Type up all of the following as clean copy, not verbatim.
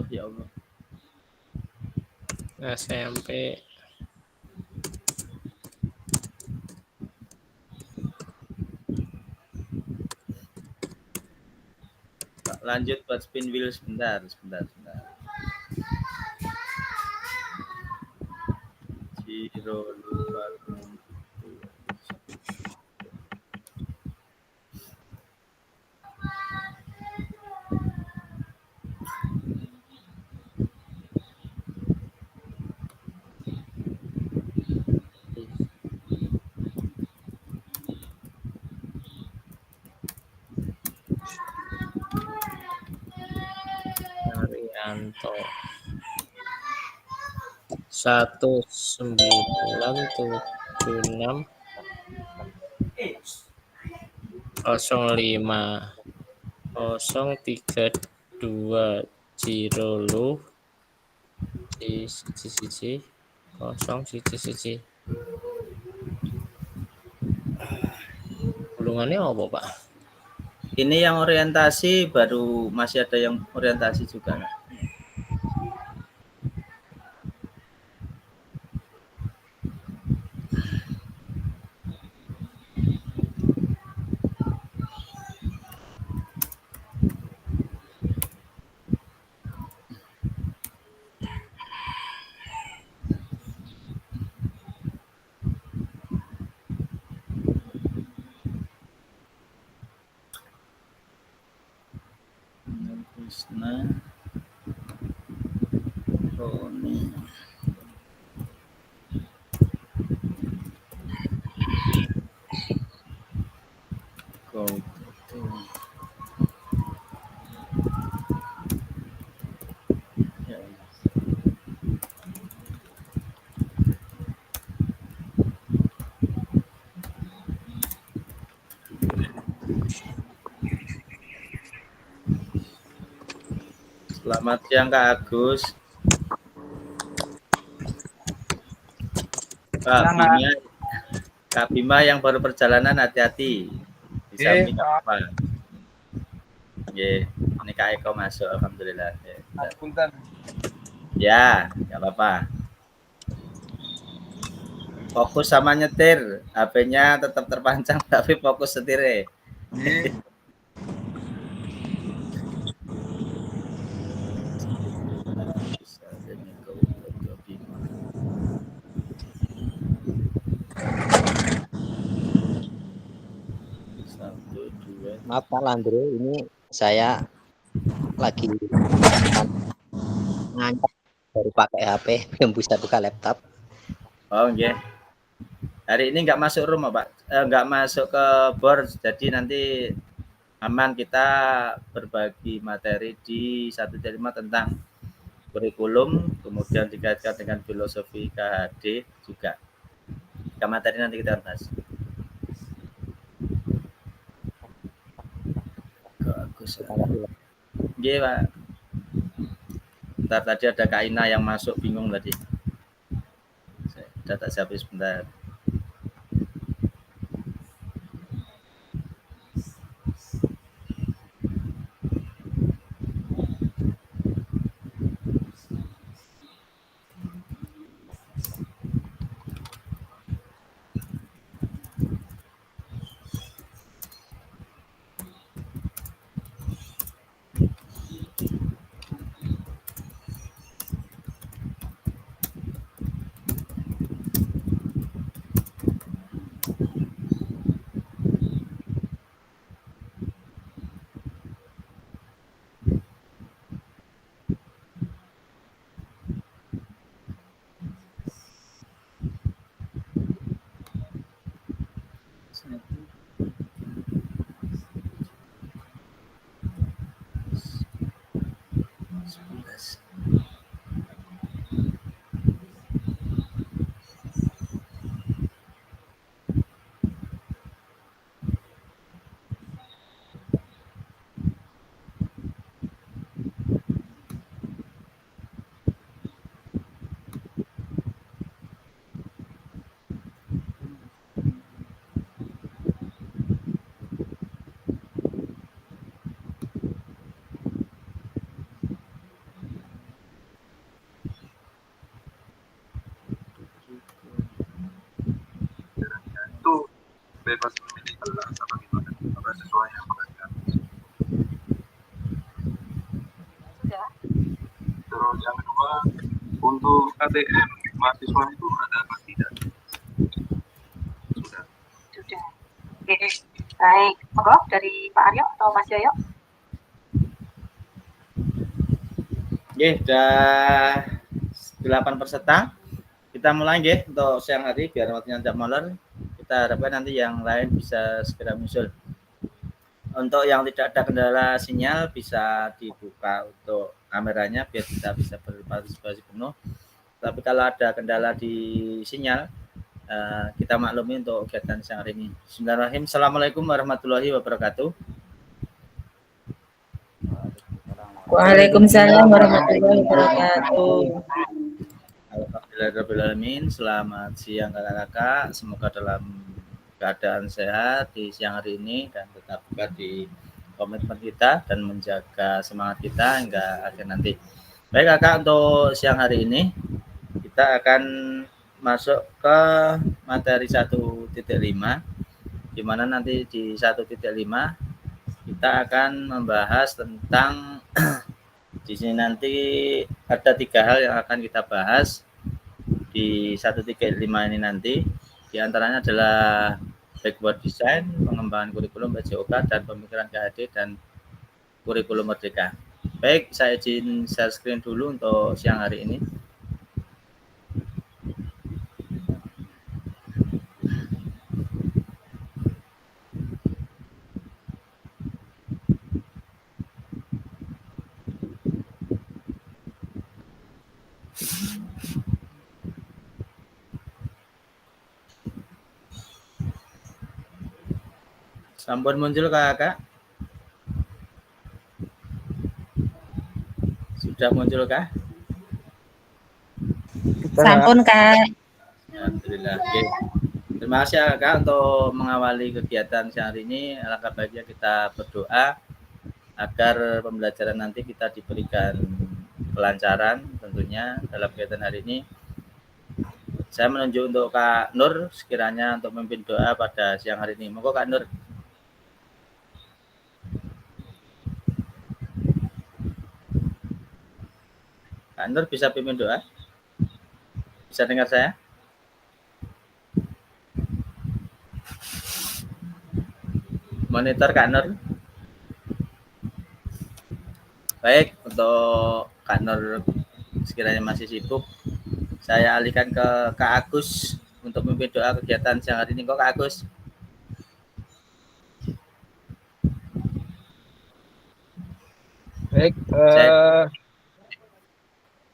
Aduh ya Allah. SMP. Lanjut buat spin wheel sebentar. Ciro lupa. Arianto 1976 05 032 Cirolo siji 011 gulungannya apa Pak? Ini yang orientasi baru masih ada yang orientasi juga nggak? Krishna Roni Go. Ya. Selamat siang Kak Agus. Kak Bima yang baru perjalanan hati-hati. Bisa mic apa? Ini Kak Eko masuk, alhamdulillah. Ya, nggak apa-apa. Fokus sama nyetir, HP-nya tetap terpancang tapi fokus setirnya. Maaf Pak Landro, ini saya lagi ngangkat baru pakai HP, belum bisa buka laptop. Oh iya. Hari ini nggak masuk rumah Pak, nggak masuk ke board, jadi nanti aman kita berbagi materi di 1.5 tentang kurikulum, kemudian dikaitkan dengan filosofi KHD juga. Jika materi nanti kita bahas. Iya Pak. Bentar, tadi ada Kak Ina yang masuk, bingung tadi. Saya tak siapin sebentar. bebas memilih kelas apa gimana? Apa sesuai apa enggak? Sudah. Terus yang kedua, untuk KTM mahasiswa itu ada apa tidak? Sudah. Sudah. Oke. Baik. Monggo dari Pak Aryo atau Mas Yoyo. Oke, sudah 8 peserta. Kita mulai nggih untuk siang hari biar waktunya tidak molor. Kita harapkan nanti yang lain bisa segera muncul. Untuk yang tidak ada kendala sinyal bisa dibuka untuk kameranya biar kita bisa berpartisipasi penuh. Tapi kalau ada kendala di sinyal, kita maklumi untuk kegiatan siang hari ini. Bismillahirrahmanirrahim. Assalamualaikum warahmatullahi wabarakatuh. Waalaikumsalam warahmatullahi wabarakatuh. Alhamdulillahirrahmanirrahim. Selamat siang kakak-kakak. Semoga dalam keadaan sehat di siang hari ini dan tetap kuat di komitmen kita dan menjaga semangat kita hingga akhir nanti. Baik kakak, untuk siang hari ini kita akan masuk ke materi 1.5, di mana nanti di 1.5 kita akan membahas tentang di sini nanti ada 3 hal yang akan kita bahas di 1.5 ini nanti. Di antaranya adalah backward design, pengembangan kurikulum BJOK, dan pemikiran KHD dan kurikulum merdeka. Baik, saya izin share screen dulu untuk siang hari ini. Sampun muncul kakak? Sudah muncul kah? Sampun Kak. Alhamdulillah. Oke. Terima kasih kakak untuk mengawali kegiatan siang hari ini. Alangkah baiknya kita berdoa agar pembelajaran nanti kita diberikan kelancaran tentunya dalam kegiatan hari ini. Saya menunjuk untuk Kak Nur sekiranya untuk memimpin doa pada siang hari ini. Monggo Kak Nur. Kak Nur bisa pimpin doa? Bisa dengar saya? Monitor Kak Nur. Baik, untuk Kak Nur sekiranya masih sibuk, saya alihkan ke Kak Agus untuk memimpin doa kegiatan siang hari ini. Kok Kak Agus? Baik,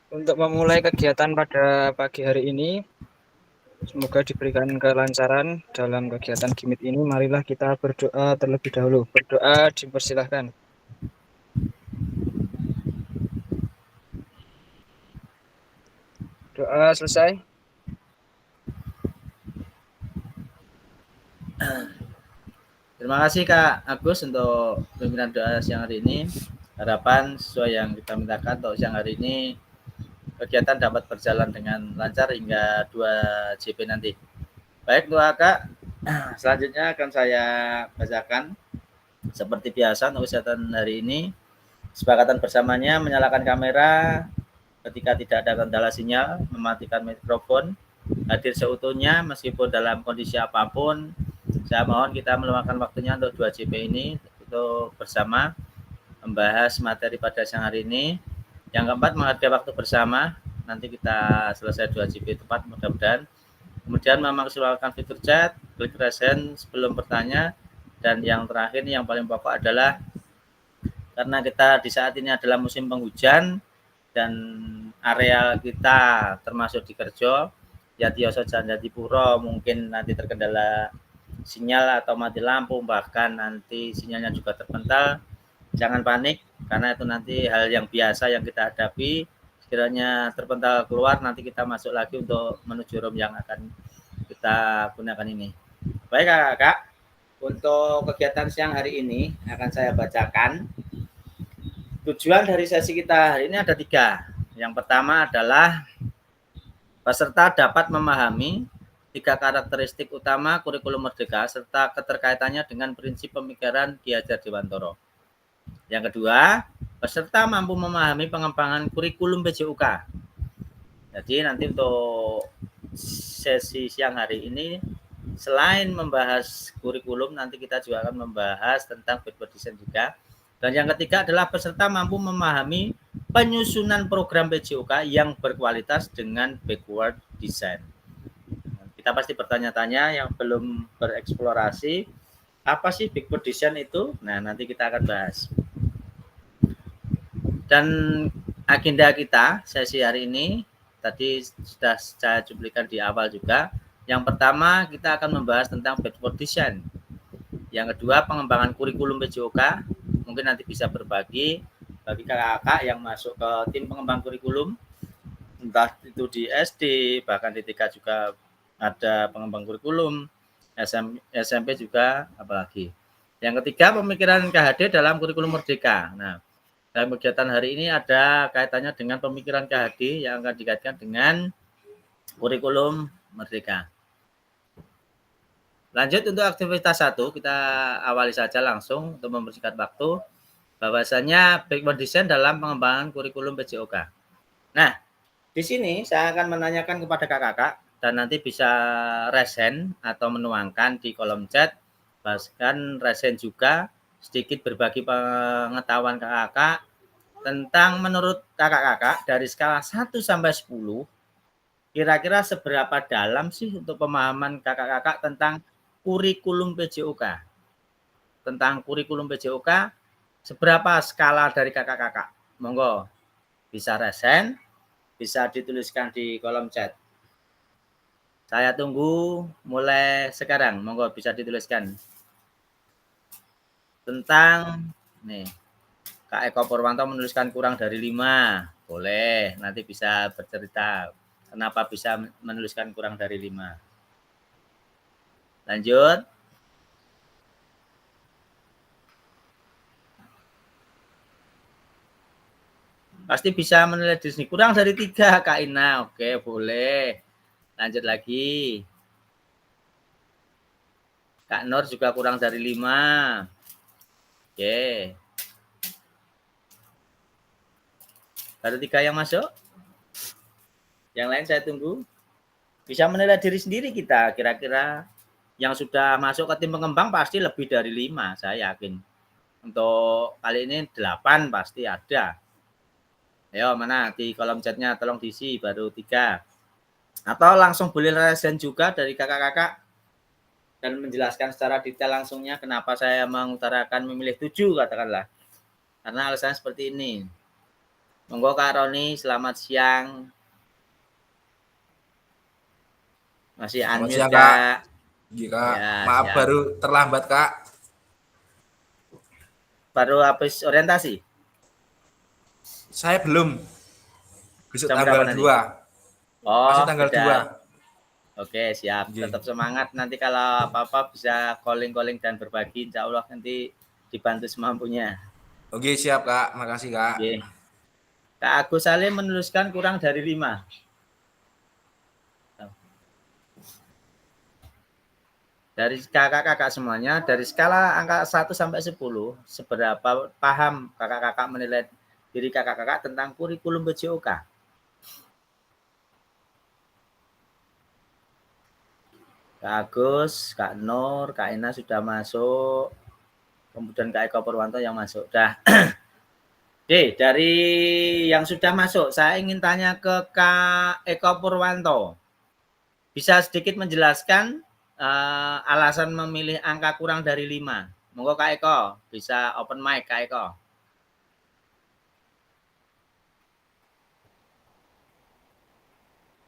untuk memulai kegiatan pada pagi hari ini, semoga diberikan kelancaran dalam kegiatan GIMIT ini. Marilah kita berdoa terlebih dahulu. Berdoa dipersilahkan. Doa selesai. Terima kasih Kak Agus untuk pimpinan doa siang hari ini. Harapan sesuai yang kita mintakan untuk siang hari ini kegiatan dapat berjalan dengan lancar hingga 2 JP nanti. Baik doa Kak, selanjutnya akan saya bacakan seperti biasa untuk kesehatan hari ini. Kesepakatan bersamanya menyalakan kamera ketika tidak ada kendala sinyal, mematikan mikrofon, hadir seutuhnya meskipun dalam kondisi apapun. Saya mohon kita meluangkan waktunya untuk 2 JP ini untuk bersama membahas materi pada siang hari ini. Yang keempat, menghargai waktu bersama. Nanti kita selesai 2 JP tepat mudah-mudahan. Kemudian memaksimalkan fitur chat, klik raise hand sebelum bertanya. Dan yang terakhir yang paling pokok adalah karena kita di saat ini adalah musim penghujan dan area kita termasuk di Kerjo, Yatioso Jandipuro mungkin nanti terkendala sinyal atau mati lampu, bahkan nanti sinyalnya juga terpental. Jangan panik karena itu nanti hal yang biasa yang kita hadapi. Sekiranya terpental keluar, nanti kita masuk lagi untuk menuju room yang akan kita gunakan ini. Baik kakak, untuk kegiatan siang hari ini akan saya bacakan. Tujuan dari sesi kita hari ini ada 3. Yang pertama adalah peserta dapat memahami 3 karakteristik utama kurikulum merdeka serta keterkaitannya dengan prinsip pemikiran Ki Hajar Dewantara. Yang kedua, peserta mampu memahami pengembangan kurikulum PJOK. Jadi nanti untuk sesi siang hari ini selain membahas kurikulum, nanti kita juga akan membahas tentang backward design juga. Dan yang ketiga adalah peserta mampu memahami penyusunan program PJOK yang berkualitas dengan backward design. Kita pasti bertanya-tanya yang belum bereksplorasi, apa sih backward design itu? Nah, nanti kita akan bahas. Dan agenda kita sesi hari ini, tadi sudah saya cuplikan di awal juga. Yang pertama, kita akan membahas tentang backward design. Yang kedua, pengembangan kurikulum PJOK. Mungkin nanti bisa berbagi bagi kakak-kakak yang masuk ke tim pengembang kurikulum, entah itu di SD, bahkan di TK juga ada pengembang kurikulum, SMP juga apalagi. Yang ketiga, pemikiran KHD dalam kurikulum merdeka. Nah, dalam kegiatan hari ini ada kaitannya dengan pemikiran KHD yang akan dikaitkan dengan kurikulum merdeka. Lanjut untuk aktivitas 1, kita awali saja langsung untuk mempersingkat waktu, bahwasanya backward design dalam pengembangan kurikulum PJOK. Nah, di sini saya akan menanyakan kepada kakak-kakak dan nanti bisa resen atau menuangkan di kolom chat, bahkan resen juga sedikit berbagi pengetahuan kakak-kakak tentang menurut kakak-kakak dari skala 1 sampai 10, kira-kira seberapa dalam sih untuk pemahaman kakak-kakak tentang kurikulum PJOK. Tentang kurikulum PJOK, seberapa skala dari kakak-kakak? Monggo, bisa resen, bisa dituliskan di kolom chat. Saya tunggu mulai sekarang, monggo bisa dituliskan. Tentang, nih, Kak Eko Purwanto menuliskan kurang dari 5, boleh, nanti bisa bercerita kenapa bisa menuliskan kurang dari 5. Lanjut. Pasti bisa menilai di sini. Kurang dari 3, Kak Ina. Oke, boleh. Lanjut lagi. Kak Nur juga kurang dari 5. Oke. Baru 3 yang masuk. Yang lain saya tunggu. Bisa menilai diri sendiri kita. Kira-kira yang sudah masuk ke tim pengembang pasti lebih dari 5, saya yakin. Untuk kali ini 8 pasti ada. Ayo, mana di kolom chatnya tolong diisi, baru 3. Atau langsung boleh resen juga dari kakak-kakak dan menjelaskan secara detail langsungnya kenapa saya mengutarakan memilih 7 katakanlah. Karena alasannya seperti ini. Monggo Kak Roni, selamat siang. Masih unmute, Kak. Jika Ya, maaf siap. baru terlambat, Kak. Baru habis orientasi? Saya belum. Besok Jam tanggal berapa nanti? 2. Oh, Masih tanggal beda. 2. Oke, siap. Oke. Tetap semangat. Nanti kalau apa-apa bisa calling-calling dan berbagi. Insya Allah nanti dibantu semampunya. Oke, siap, Kak. Makasih, Kak. Oke. Kak Agus Salim menuliskan kurang dari 5. Dari kakak-kakak semuanya, dari skala angka 1 sampai 10, seberapa paham kakak-kakak menilai diri kakak-kakak tentang kurikulum PJOK? Kak Agus, Kak Nur, Kak Ina sudah masuk. Kemudian Kak Eko Purwanto yang masuk. Dah. Oke, dari yang sudah masuk, saya ingin tanya ke Kak Eko Purwanto. Bisa sedikit menjelaskan alasan memilih angka kurang dari 5. Monggo Kak Eko, bisa open mic Kak Eko.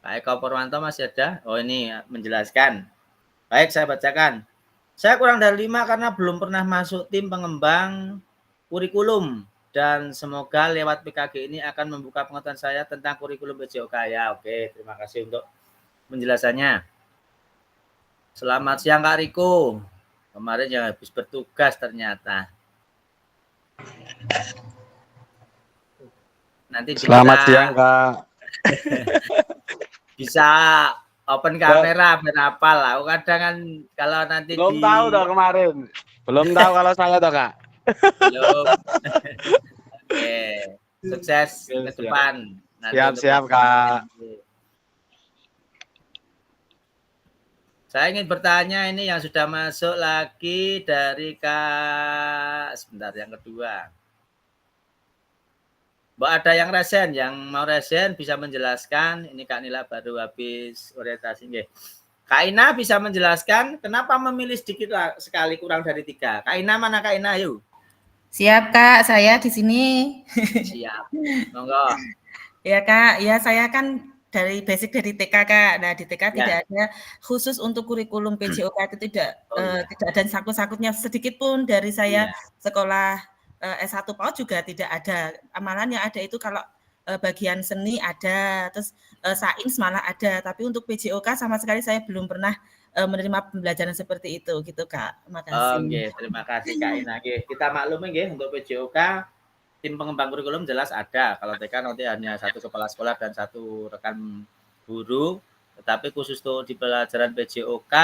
Kak Eko Purwanto masih ada? Oh ini menjelaskan. Baik, saya bacakan. Saya kurang dari 5 karena belum pernah masuk tim pengembang kurikulum. Dan semoga lewat PKG ini akan membuka pengetahuan saya tentang kurikulum PJOK. Ya, oke. Terima kasih untuk penjelasannya. Selamat siang Kak Riko. Kemarin yang habis bertugas ternyata. Nanti Selamat siang Kak. Bisa open kamera berapa lah. Kadang kan kalau nanti Belum tahu toh kemarin. Belum tahu kalau saya toh, Kak. belum. Oke, sukses ke Siap. depan. Nanti Siap, untuk Kak. Saya ingin bertanya ini yang sudah masuk lagi dari Kak, sebentar yang kedua. Mbak ada yang resen, yang mau resen bisa menjelaskan. Ini Kak Nila baru habis orientasi. Nggih. Kak Ina bisa menjelaskan kenapa memilih sedikit sekali kurang dari 3. Kak Ina mana Kak Ina yuk? Siap Kak, saya di sini. Siap. Monggo. Ya Kak, ya saya kan dari basic dari TK Kak. Nah di TK Ya. tidak ada khusus untuk kurikulum PJOK itu tidak tidak ada sangkut-sangkutnya sedikit pun dari saya sekolah S1 PAUD juga tidak ada. Amalan yang ada itu kalau bagian seni ada, terus sains malah ada. Tapi untuk PJOK sama sekali saya belum pernah menerima pembelajaran seperti itu gitu Kak. Makasih. Oke, terima kasih Kak Ina. Kita maklumi nggih untuk PJOK tim pengembang kurikulum jelas ada. Kalau TK nanti hanya 1 kepala sekolah dan 1 rekan guru. Tetapi khusus tuh di pelajaran PJOK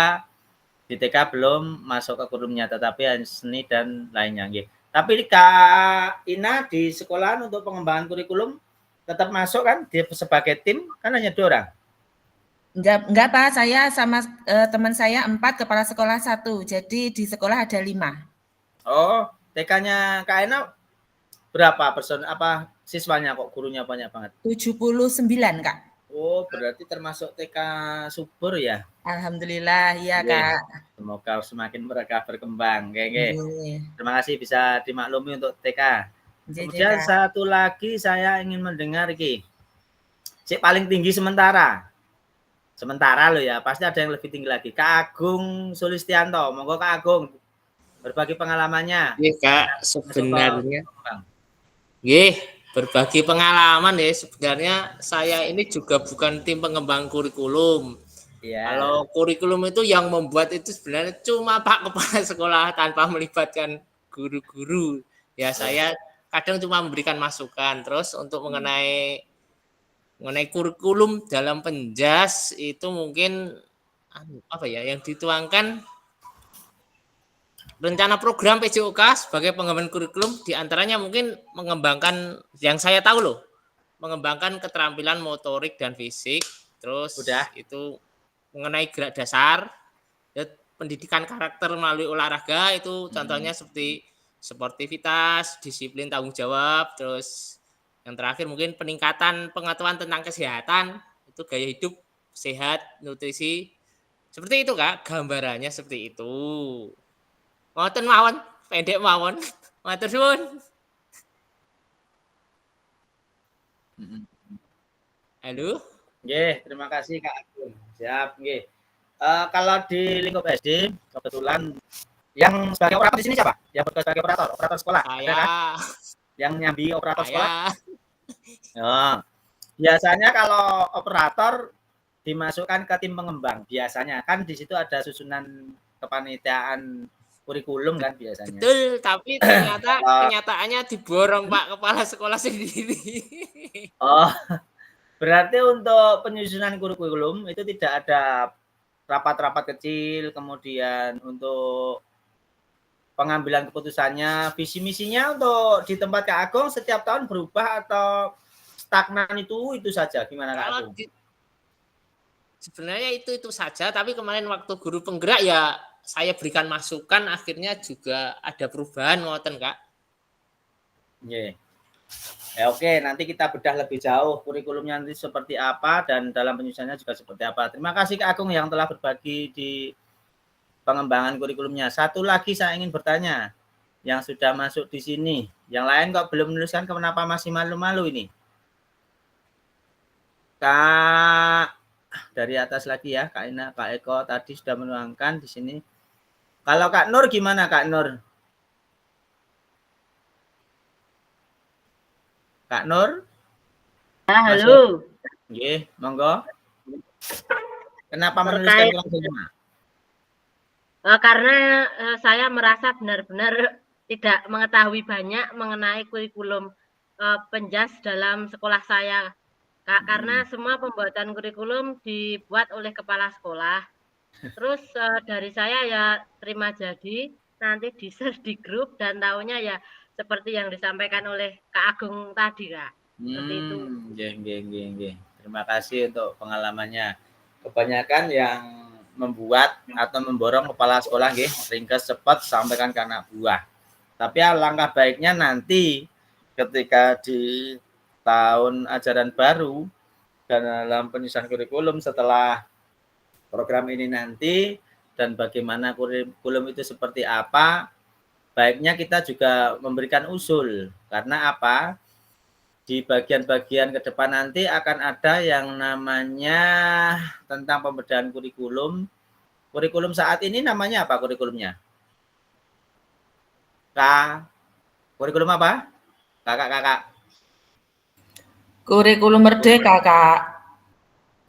di TK belum masuk ke kurikulumnya, tetapi hanya seni dan lainnya. Nggih. Tapi Kak Ina di sekolahan untuk pengembangan kurikulum tetap masuk kan? Dia sebagai tim kan hanya 2 orang. Enggak Pak, saya sama teman saya 4, kepala sekolah 1. Jadi di sekolah ada 5. Oh, TK-nya Kak Ina berapa siswanya kok gurunya banyak banget? 79 Kak. Oh, berarti termasuk TK subur ya? Alhamdulillah, iya Kak. Semoga semakin mereka berkembang. Oke. Terima kasih bisa dimaklumi untuk TK. Kemudian satu lagi saya ingin mendengar iki. Si paling tinggi sementara. Sementara loh ya, pasti ada yang lebih tinggi lagi. Kak Agung Sulistianto, monggo Kak Agung berbagi pengalamannya. Iya Kak, sebenarnya. Berbagi pengalaman ya. Sebenarnya saya ini juga bukan tim pengembang kurikulum. Ya. Kalau kurikulum itu yang membuat itu sebenarnya cuma Pak Kepala Sekolah tanpa melibatkan guru-guru. Ya saya kadang cuma memberikan masukan. Terus untuk mengenai kurikulum dalam penjas itu mungkin yang dituangkan rencana program PJOK sebagai pengembangan kurikulum diantaranya mungkin mengembangkan yang saya tahu loh, mengembangkan keterampilan motorik dan fisik, terus itu mengenai gerak dasar, pendidikan karakter melalui olahraga itu contohnya seperti sportivitas, disiplin tanggung jawab, terus yang terakhir mungkin peningkatan pengetahuan tentang kesehatan, itu gaya hidup sehat, nutrisi, seperti itu Kak, gambarannya seperti itu. Ngoten mawon, pendek mawon. Matur suwun. Halo. Nggih, terima kasih Kak Agung. Siap, nggih. Kalau di lingkup SD kebetulan yang sebagai operator di sini siapa? Yang bekerja sebagai operator sekolah. Saya. Yang nyambi operator sekolah. Oh. Biasanya kalau operator dimasukkan ke tim pengembang. Biasanya kan di situ ada susunan kepanitiaan kurikulum kan biasanya. Betul, tapi ternyata kenyataannya diborong Pak Kepala Sekolah sendiri. Oh, berarti untuk penyusunan kurikulum itu tidak ada rapat-rapat kecil, kemudian untuk pengambilan keputusannya, visi misinya untuk di tempat Kak Agung setiap tahun berubah atau stagnan itu saja, gimana Kak Agung? Sebenarnya itu saja, tapi kemarin waktu guru penggerak ya saya berikan masukan, akhirnya juga ada perubahan, ngoten Kak. Yeah. Ya oke, nanti kita bedah lebih jauh kurikulumnya nanti seperti apa dan dalam penyusunannya juga seperti apa. Terima kasih Kak Agung yang telah berbagi di pengembangan kurikulumnya. Satu lagi saya ingin bertanya, yang sudah masuk di sini, yang lain kok belum menuliskan, kenapa masih malu-malu ini? Kak, dari atas lagi ya, Kak Ina, Kak Eko tadi sudah menuangkan di sini. Kalau Kak Nur gimana Kak Nur? Kak Nur? Halo. Nggih, monggo. Kenapa menuliskan kurang semua? Karena saya merasa benar-benar tidak mengetahui banyak mengenai kurikulum penjas dalam sekolah saya. Kak, karena semua pembuatan kurikulum dibuat oleh kepala sekolah. Terus dari saya ya terima jadi, nanti di-share di grup dan tahunya ya seperti yang disampaikan oleh Kak Agung tadi, Kak. Seperti itu. Nggih. Terima kasih untuk pengalamannya. Kebanyakan yang membuat atau memborong kepala sekolah nggih, ringkes cepat sampaikan ke anak buah. Tapi alangkah baiknya nanti ketika di tahun ajaran baru dan dalam penyusunan kurikulum setelah program ini nanti dan bagaimana kurikulum itu seperti apa, baiknya kita juga memberikan usul. Karena apa? Di bagian-bagian ke depan nanti akan ada yang namanya tentang pembedahan kurikulum. Kurikulum saat ini namanya apa kurikulumnya? Kurikulum apa? Kakak. Kurikulum Merdeka, Kak.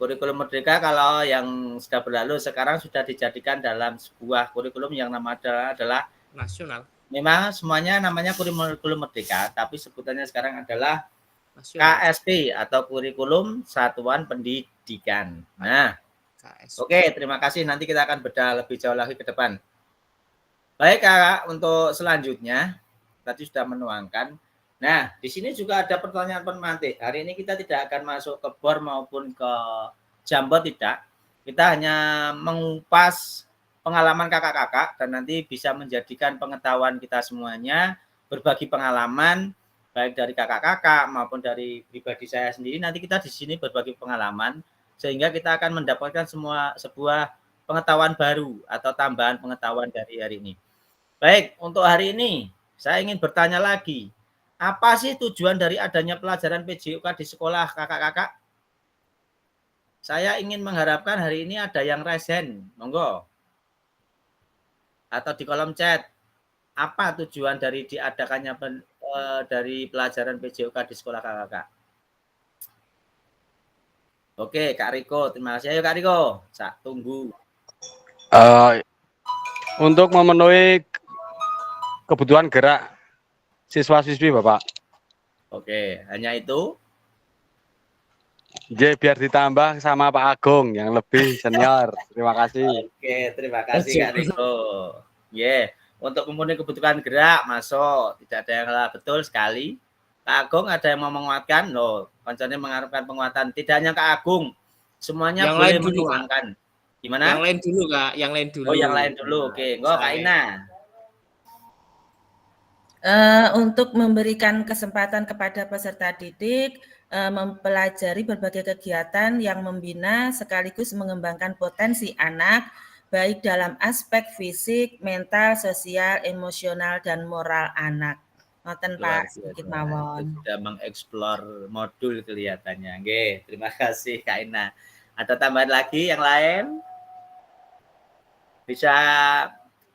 Kurikulum Merdeka kalau yang sudah berlalu sekarang sudah dijadikan dalam sebuah kurikulum yang namanya adalah nasional. Memang semuanya namanya kurikulum Merdeka, tapi sebutannya sekarang adalah Nasional. KSP atau Kurikulum Satuan Pendidikan. Nah, oke, terima kasih. Nanti kita akan bedah lebih jauh lagi ke depan. Baik, Kak, untuk selanjutnya tadi sudah menuangkan. Nah, di sini juga ada pertanyaan pemantik. Hari ini kita tidak akan masuk ke BOR maupun ke Jambo, tidak. Kita hanya mengupas pengalaman kakak-kakak dan nanti bisa menjadikan pengetahuan kita semuanya, berbagi pengalaman baik dari kakak-kakak maupun dari pribadi saya sendiri. Nanti kita di sini berbagi pengalaman sehingga kita akan mendapatkan sebuah pengetahuan baru atau tambahan pengetahuan dari hari ini. Baik, untuk hari ini saya ingin bertanya lagi. Apa sih tujuan dari adanya pelajaran PJOK di sekolah kakak-kakak? Saya ingin mengharapkan hari ini ada yang resen, monggo. Atau di kolom chat. Apa tujuan dari diadakannya dari pelajaran PJOK di sekolah kakak-kakak? Oke, Kak Riko, terima kasih. Ayo Kak Riko, saya tunggu. Untuk memenuhi kebutuhan gerak siswa-siswi, Bapak. Oke, hanya itu? Biar ditambah sama Pak Agung yang lebih senior. Terima kasih. Oke, terima kasih Kak Riko. Untuk memenuhi kebutuhan gerak masuk, tidak ada yang salah, betul sekali. Kak Agung ada yang mau menguatkan? Loh, koncernya mengharapkan penguatan. Tidak hanya Kak Agung, semuanya yang boleh lain dulu, menuangkan. Gimana? Yang lain dulu, Kak. Yang lain dulu. Oh, yang lain dulu. Oke, Kak Ina. Untuk memberikan kesempatan kepada peserta didik mempelajari berbagai kegiatan yang membina sekaligus mengembangkan potensi anak baik dalam aspek fisik, mental, sosial, emosional, dan moral anak. Ngoten Pak, sedikit mawon. Sudah mengeksplor modul kelihatannya. Oke, terima kasih Kak Ina. Ada tambahan lagi yang lain? Bisa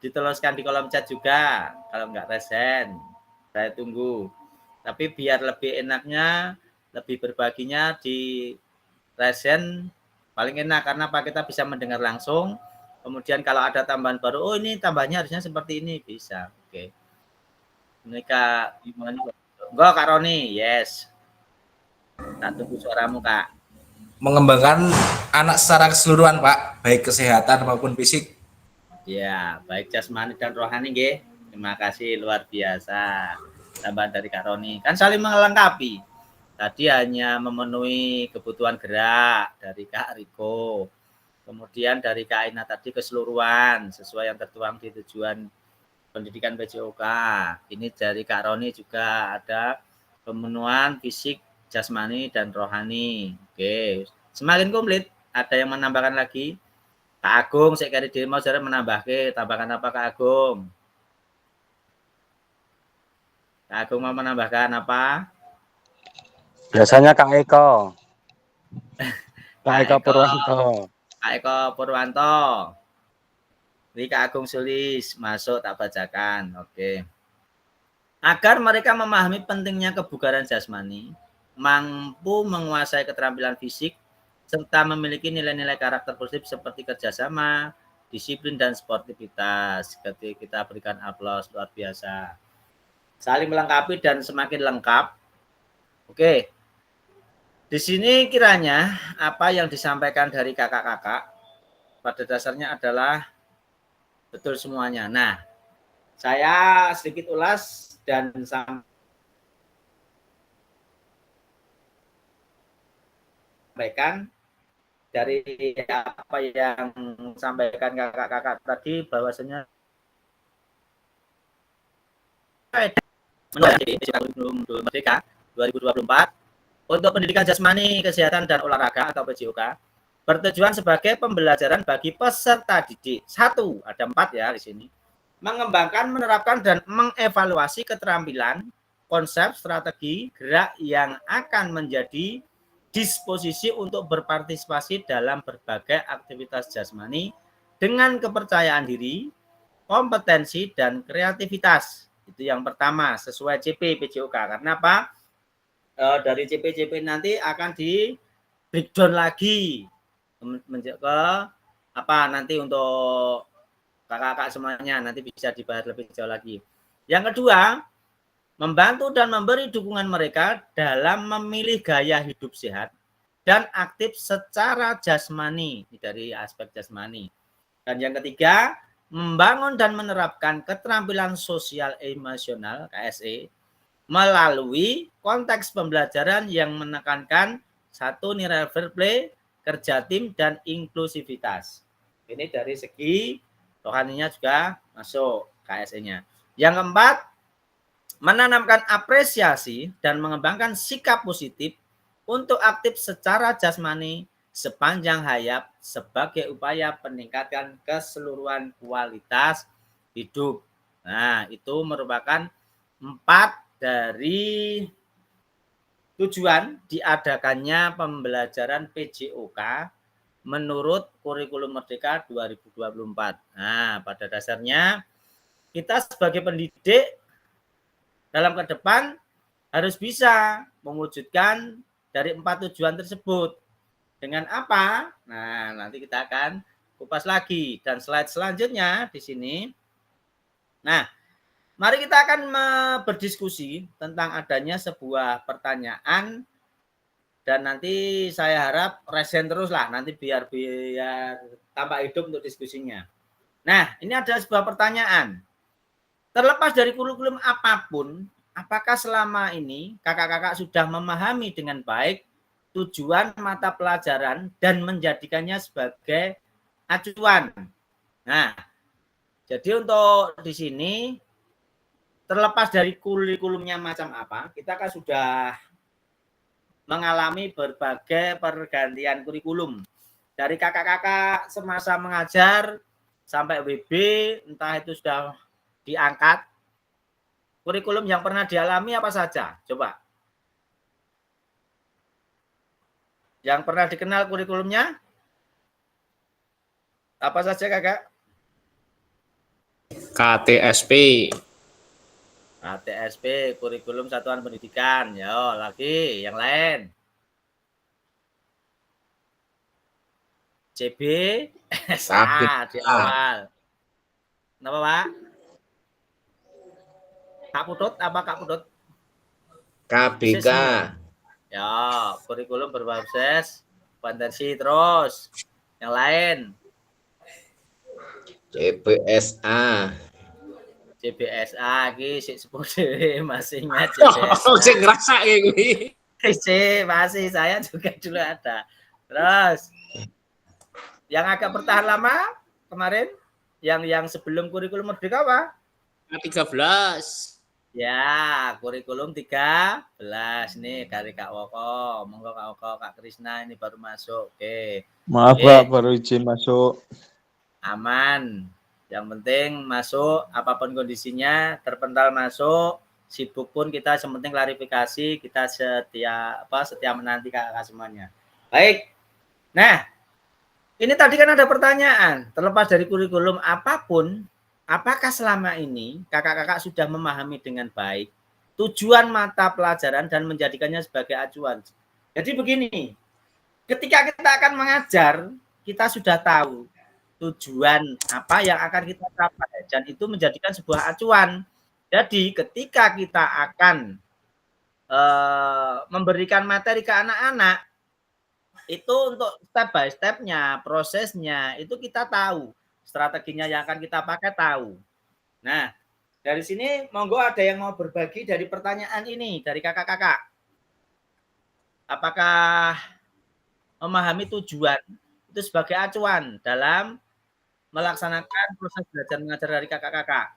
dituliskan di kolom chat juga. Kalau nggak resen, saya tunggu. Tapi biar lebih enaknya, lebih berbaginya di resen paling enak. Karena Pak kita bisa mendengar langsung. Kemudian kalau ada tambahan baru, oh ini tambahnya harusnya seperti ini, bisa. Oke. Ini Kak, gimana? Enggak Kak Roni, yes. Tak tunggu suaramu Kak. Mengembangkan anak secara keseluruhan Pak, baik kesehatan maupun fisik. Ya, baik jasmani dan rohani nggih. Terima kasih luar biasa. Tambahan dari Kak Roni. Kan saling melengkapi. Tadi hanya memenuhi kebutuhan gerak dari Kak Riko. Kemudian dari Kak Ina tadi keseluruhan sesuai yang tertuang di tujuan pendidikan PJOK. Ini dari Kak Roni juga ada pemenuhan fisik, jasmani, dan rohani. Oke, semakin komplit. Ada yang menambahkan lagi? Kak Agung, saya kira diri mau saya menambah ke tambahkan apa Kak Agung? Kak Agung mau menambahkan apa? Biasanya Kak Eko. Kak Eko Purwanto. Kak Eko Purwanto. Ini Kak Agung Sulis masuk tak bacakan. Oke. Agar mereka memahami pentingnya kebugaran jasmani, mampu menguasai keterampilan fisik, serta memiliki nilai-nilai karakter positif seperti kerjasama, disiplin, dan sportivitas. Ketika kita berikan aplaus luar biasa. Saling melengkapi dan semakin lengkap. Oke. Di sini kiranya apa yang disampaikan dari kakak-kakak pada dasarnya adalah betul semuanya. Nah, saya sedikit ulas dan sampaikan dari apa yang sampaikan kakak-kakak tadi bahwasanya menurut kurikulum Merdeka 2024 untuk pendidikan jasmani, kesehatan dan olahraga atau PJOK bertujuan sebagai pembelajaran bagi peserta didik. 1, ada 4 ya di sini. Mengembangkan, menerapkan dan mengevaluasi keterampilan, konsep, strategi, gerak yang akan menjadi disposisi untuk berpartisipasi dalam berbagai aktivitas jasmani dengan kepercayaan diri, kompetensi dan kreativitas. Itu yang pertama, sesuai CP PJOK. Karena apa? Dari CP nanti akan di breakdown lagi ke apa nanti untuk kakak-kakak semuanya nanti bisa dibahas lebih jauh lagi. Yang kedua, membantu dan memberi dukungan mereka dalam memilih gaya hidup sehat dan aktif secara jasmani, dari aspek jasmani. Dan yang ketiga, membangun dan menerapkan keterampilan sosial emosional KSE melalui konteks pembelajaran yang menekankan 1, nilai fair play, kerja tim, dan inklusivitas. Ini dari segi rohaninya juga masuk KSE-nya. Yang keempat, menanamkan apresiasi dan mengembangkan sikap positif untuk aktif secara jasmani sepanjang hayat sebagai upaya peningkatan keseluruhan kualitas hidup. Nah, itu merupakan 4 dari tujuan diadakannya pembelajaran PJOK menurut kurikulum Merdeka 2024. Nah, pada dasarnya kita sebagai pendidik dalam ke depan harus bisa mewujudkan dari 4 tujuan tersebut. Dengan apa? Nah, nanti kita akan kupas lagi. Dan slide selanjutnya di sini. Nah, mari kita akan berdiskusi tentang adanya sebuah pertanyaan. Dan nanti saya harap resen terus lah. Nanti biar tambah hidup untuk diskusinya. Nah, ini ada sebuah pertanyaan. Terlepas dari kurikulum apapun, apakah selama ini kakak-kakak sudah memahami dengan baik tujuan mata pelajaran dan menjadikannya sebagai acuan? Nah, jadi untuk di sini terlepas dari kurikulumnya macam apa, kita kan sudah mengalami berbagai pergantian kurikulum. Dari kakak-kakak semasa mengajar sampai WB, entah itu sudah diangkat. Kurikulum yang pernah dialami apa saja? Coba. Yang pernah dikenal kurikulumnya? Apa saja kakak? KTSP. KTSP, kurikulum satuan pendidikan. Yo, lagi yang lain. CB, SA di awal. Kenapa Pak? Kak Putut apa Kak Putut? KBK. Ya, kurikulum berbasis kompetensi terus. Yang lain? CBSA. CBSA iki sik sebut masih ingat CBSA. Oh, sing ngerasa iki. Masih saya juga dulu ada. Terus yang agak bertahan lama kemarin yang sebelum kurikulum Merdeka apa? 13. Ya, kurikulum 13 nih dari Kak Woko. Monggo Kak Woko, Kak Krisna ini baru masuk. Oke. Maaf Pak, baru izin masuk. Aman. Yang penting masuk apapun kondisinya, terpental masuk, sibuk pun kita sementing klarifikasi, kita setia menanti kakak semuanya. Baik. Nah, ini tadi kan ada pertanyaan, terlepas dari kurikulum apapun, apakah selama ini kakak-kakak sudah memahami dengan baik tujuan mata pelajaran dan menjadikannya sebagai acuan? Jadi begini, ketika kita akan mengajar, kita sudah tahu tujuan apa yang akan kita capai dan itu menjadikan sebuah acuan. Jadi ketika kita akan memberikan materi ke anak-anak, itu untuk step by step-nya, prosesnya, itu kita tahu. Strateginya yang akan kita pakai tahu. Nah, dari sini monggo ada yang mau berbagi dari pertanyaan ini, dari kakak-kakak. Apakah memahami tujuan itu sebagai acuan dalam melaksanakan proses belajar mengajar dari kakak-kakak?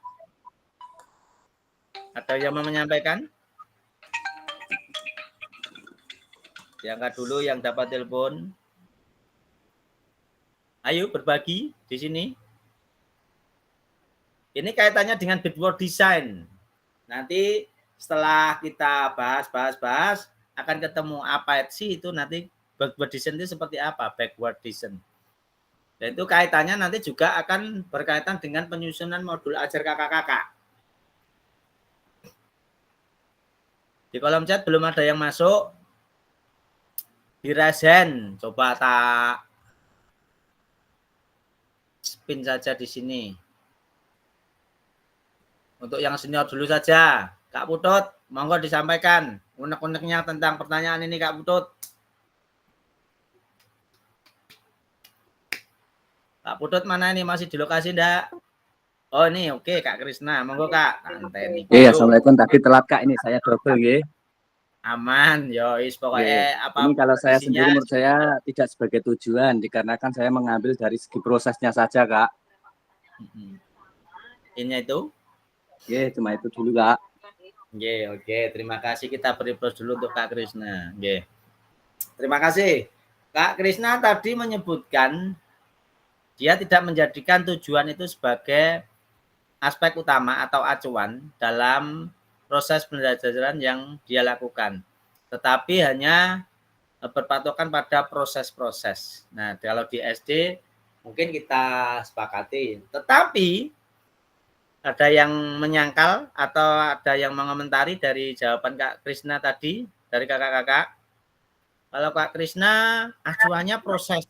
Ada yang mau menyampaikan? Diangkat dulu yang dapat telepon. Ayo berbagi di sini. Ini kaitannya dengan backward design. Nanti setelah kita bahas, akan ketemu apa sih itu nanti backward design itu seperti apa, backward design. Dan itu kaitannya nanti juga akan berkaitan dengan penyusunan modul ajar kakak-kakak. Di kolom chat belum ada yang masuk. Di Razen, coba tak spin saja di sini. Untuk yang senior dulu saja. Kak Putut, monggo disampaikan unek-uneknya tentang pertanyaan ini, Kak Putut. Kak Putut mana ini? Masih di lokasi enggak? Oh ini oke Kak Krisna, monggo Kak. Iya, assalamualaikum. Tadi telat Kak, ini saya double ya. Aman, yois pokoknya apa ini kalau saya isinya, sendiri menurut saya tidak sebagai tujuan dikarenakan saya mengambil dari segi prosesnya saja Kak. Ini itu? Oke, cuma itu dulu Kak. Oke, terima kasih, kita beri plus dulu untuk Kak Krisna. Terima kasih. Kak Krisna tadi menyebutkan dia tidak menjadikan tujuan itu sebagai aspek utama atau acuan dalam proses pembelajaran yang dia lakukan, tetapi hanya berpatokan pada proses-proses. Nah, kalau di SD mungkin kita sepakati, tetapi ada yang menyangkal atau ada yang mengomentari dari jawaban Kak Krisna tadi, dari kakak-kakak. Kalau Kak Krisna acuannya proses.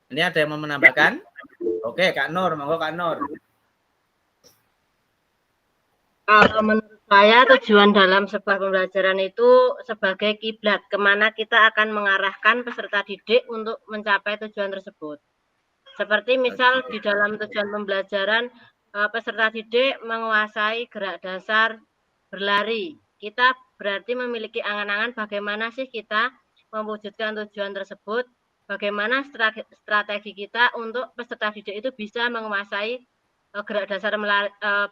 Ini ada yang mau menambahkan? Oke, Kak Nur, monggo Kak Nur. Kalau menurut saya tujuan dalam sebuah pembelajaran itu sebagai kiblat kemana kita akan mengarahkan peserta didik untuk mencapai tujuan tersebut. Seperti misal di dalam tujuan pembelajaran peserta didik menguasai gerak dasar berlari. Kita berarti memiliki angan-angan bagaimana sih kita mewujudkan tujuan tersebut, bagaimana strategi kita untuk peserta didik itu bisa menguasai gerak dasar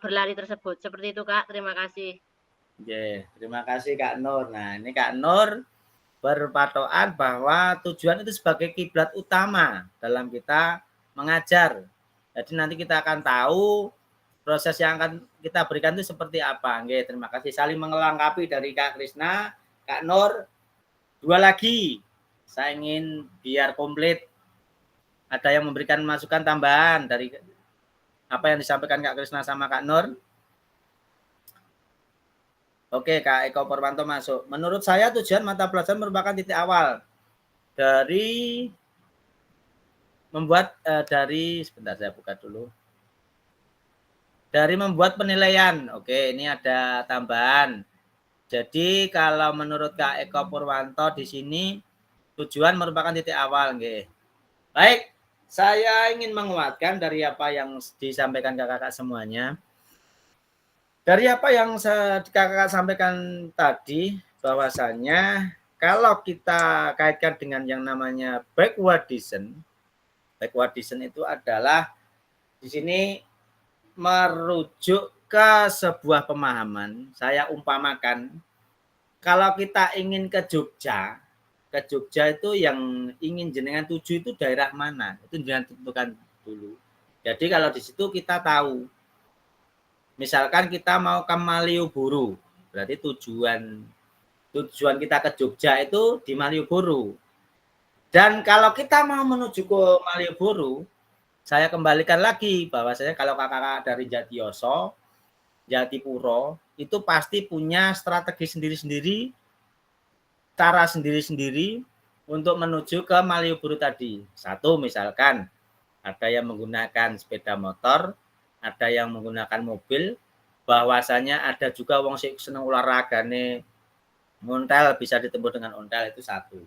berlari tersebut. Seperti itu Kak, terima kasih. Terima kasih Kak Nur. Nah ini Kak Nur berpatokan bahwa tujuan itu sebagai kiblat utama dalam kita mengajar. Jadi nanti kita akan tahu proses yang akan kita berikan itu seperti apa. Terima kasih, saling melengkapi dari Kak Krisna, Kak Nur. 2 lagi, saya ingin biar komplit. Ada yang memberikan masukan tambahan dari apa yang disampaikan Kak Krisna sama Kak Nur? Oke, Kak Eko Purwanto masuk. Menurut saya tujuan mata pelajaran merupakan titik awal dari membuat sebentar saya buka dulu. Dari membuat penilaian. Oke, ini ada tambahan. Jadi kalau menurut Kak Eko Purwanto di sini tujuan merupakan titik awal, Baik. Saya ingin menguatkan dari apa yang disampaikan kakak-kakak semuanya. Dari apa yang kakak-kakak sampaikan tadi, bahwasannya kalau kita kaitkan dengan yang namanya backward design itu adalah di sini merujuk ke sebuah pemahaman. Saya umpamakan, kalau kita ingin ke Jogja itu yang ingin jenengan tuju itu daerah mana, itu jangan tentukan dulu. Jadi kalau di situ kita tahu, misalkan kita mau ke Malioboro, berarti tujuan kita ke Jogja itu di Malioboro. Dan kalau kita mau menuju ke Malioboro, saya kembalikan lagi bahwasanya kalau kakak-kakak dari Jatiyoso, Jatipuro itu pasti punya strategi sendiri-sendiri, cara sendiri-sendiri untuk menuju ke Malioboro tadi. Satu misalkan ada yang menggunakan sepeda motor, ada yang menggunakan mobil, bahwasanya ada juga wong sing seneng olahragane Ngontel bisa ditempuh dengan ontel, itu satu.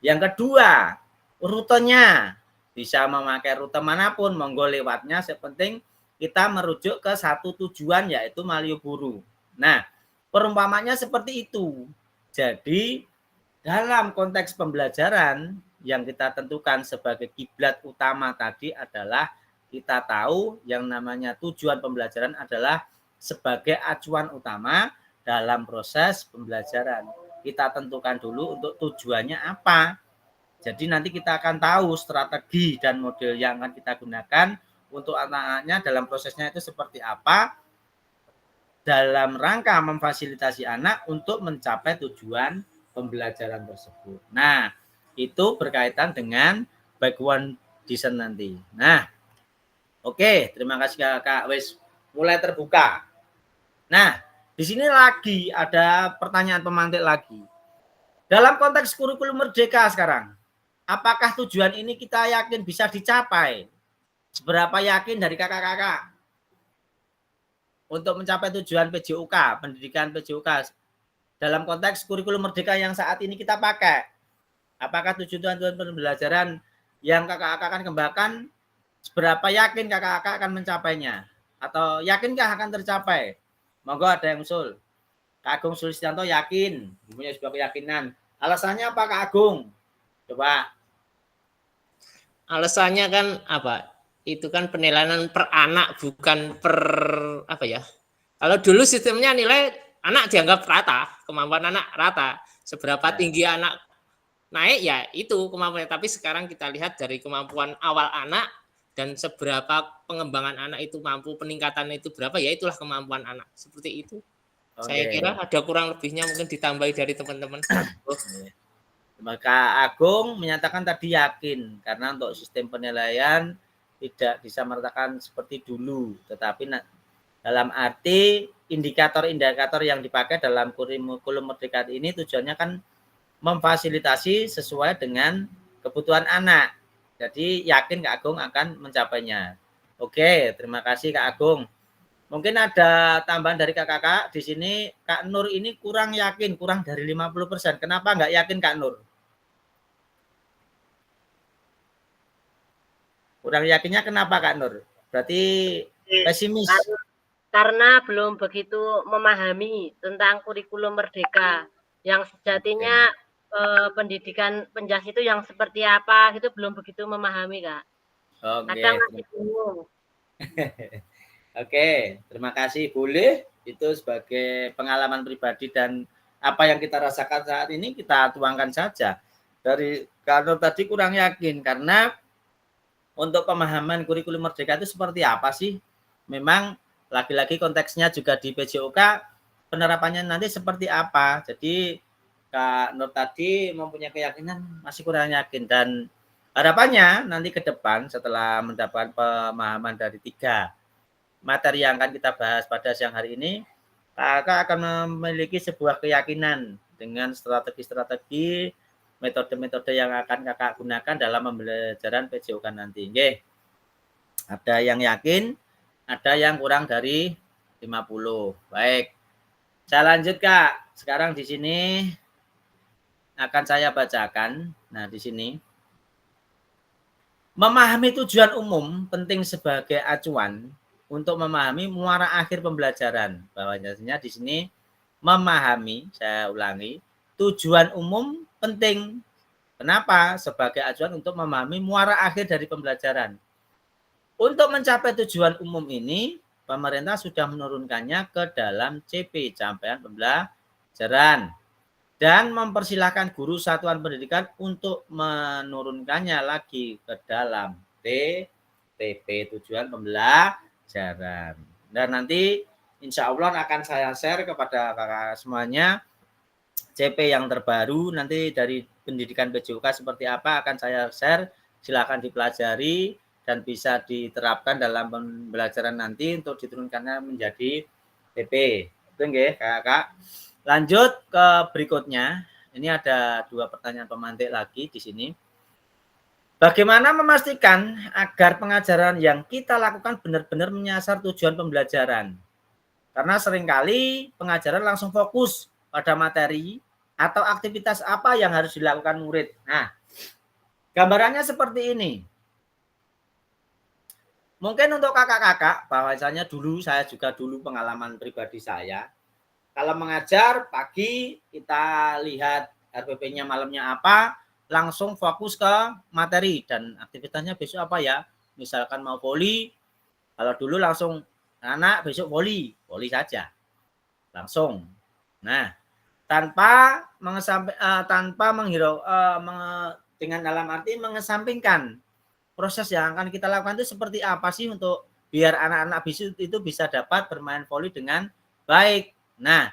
Yang kedua, rutenya bisa memakai rute manapun, monggo lewatnya, sepenting kita merujuk ke satu tujuan yaitu Malioboro. Nah, perumpamanya seperti itu. Jadi dalam konteks pembelajaran yang kita tentukan sebagai kiblat utama tadi adalah kita tahu yang namanya tujuan pembelajaran adalah sebagai acuan utama dalam proses pembelajaran. Kita tentukan dulu untuk tujuannya apa. Jadi nanti kita akan tahu strategi dan model yang akan kita gunakan untuk anak-anaknya dalam prosesnya itu seperti apa dalam rangka memfasilitasi anak untuk mencapai tujuan pembelajaran tersebut. Nah, itu berkaitan dengan background design nanti. Nah, oke, terima kasih Kak. Wes mulai terbuka. Nah, di sini lagi ada pertanyaan pemantik lagi. Dalam konteks kurikulum merdeka sekarang, apakah tujuan ini kita yakin bisa dicapai? Seberapa yakin dari kakak-kakak untuk mencapai tujuan PJOK, pendidikan PJOK dalam konteks kurikulum merdeka yang saat ini kita pakai? Apakah tujuan pembelajaran yang kakak-kakak akan kembangkan, seberapa yakin kakak-kakak akan mencapainya? Atau yakinkah akan tercapai? Monggo ada yang usul. Kak Agung Sulistianto yakin, punya sebuah keyakinan. Alasannya apa Kak Agung? Coba. Alasannya kan apa? Itu kan penilaian per anak, bukan per apa ya? Kalau dulu sistemnya nilai anak dianggap rata, kemampuan anak rata. Seberapa tinggi anak naik ya itu kemampuannya. Tapi sekarang kita lihat dari kemampuan awal anak dan seberapa pengembangan anak itu mampu, peningkatannya itu berapa, ya itulah kemampuan anak. Seperti itu. Saya kira ada kurang lebihnya mungkin ditambahi dari teman-teman. Maka Agung menyatakan tadi yakin karena untuk sistem penilaian tidak disamaratakan seperti dulu, tetapi dalam arti indikator-indikator yang dipakai dalam kurikulum merdeka ini tujuannya kan memfasilitasi sesuai dengan kebutuhan anak. Jadi yakin Kak Agung akan mencapainya. Oke, terima kasih Kak Agung. Mungkin ada tambahan dari kakak-kakak di sini. Kak Nur ini kurang yakin, kurang dari 50%. Kenapa nggak yakin Kak Nur? Kurang yakinnya kenapa Kak Nur? Berarti pesimis. Karena belum begitu memahami tentang kurikulum merdeka. Yang sejatinya pendidikan penjas itu yang seperti apa, itu belum begitu memahami Kak. Kadang masih bingung. Oke, terima kasih. Boleh itu sebagai pengalaman pribadi dan apa yang kita rasakan saat ini kita tuangkan saja. Dari kalau tadi kurang yakin karena untuk pemahaman kurikulum merdeka itu seperti apa sih? Memang lagi-lagi konteksnya juga di PJOK penerapannya nanti seperti apa. Jadi Kak Nur tadi mempunyai keyakinan masih kurang yakin dan harapannya nanti ke depan setelah mendapat pemahaman dari 3 materi yang akan kita bahas pada siang hari ini, kakak akan memiliki sebuah keyakinan dengan strategi-strategi, metode-metode yang akan kakak gunakan dalam pembelajaran PJOK nanti. Oke. Ada yang yakin, ada yang kurang dari 50. Baik. Saya lanjut Kak. Sekarang di sini akan saya bacakan. Nah, di sini. Memahami tujuan umum penting sebagai acuan untuk memahami muara akhir pembelajaran. Bahwasanya di sini memahami, saya ulangi, tujuan umum penting. Kenapa? Sebagai acuan untuk memahami muara akhir dari pembelajaran. Untuk mencapai tujuan umum ini, pemerintah sudah menurunkannya ke dalam CP, capaian pembelajaran. Dan mempersilahkan guru satuan pendidikan untuk menurunkannya lagi ke dalam TP, tujuan pembelajaran. Dan nanti insya Allah akan saya share kepada kakak semuanya CP yang terbaru nanti dari pendidikan PJOK seperti apa akan saya share. Silakan dipelajari dan bisa diterapkan dalam pembelajaran nanti untuk diturunkannya menjadi TP. Itu nggih kakak. Lanjut ke berikutnya. Ini ada 2 pertanyaan pemantik lagi di sini. Bagaimana memastikan agar pengajaran yang kita lakukan benar-benar menyasar tujuan pembelajaran? Karena seringkali pengajaran langsung fokus pada materi, atau aktivitas apa yang harus dilakukan murid. Nah, gambarannya seperti ini. Mungkin untuk kakak-kakak, bahwasanya dulu saya juga pengalaman pribadi saya. Kalau mengajar pagi kita lihat RPP-nya malamnya apa, langsung fokus ke materi dan aktivitasnya besok apa ya. Misalkan mau voli, kalau dulu langsung anak besok voli saja. Langsung. Nah, tanpa dengan dalam arti mengesampingkan proses yang akan kita lakukan itu seperti apa sih untuk biar anak-anak bisu itu bisa dapat bermain voli dengan baik. Nah,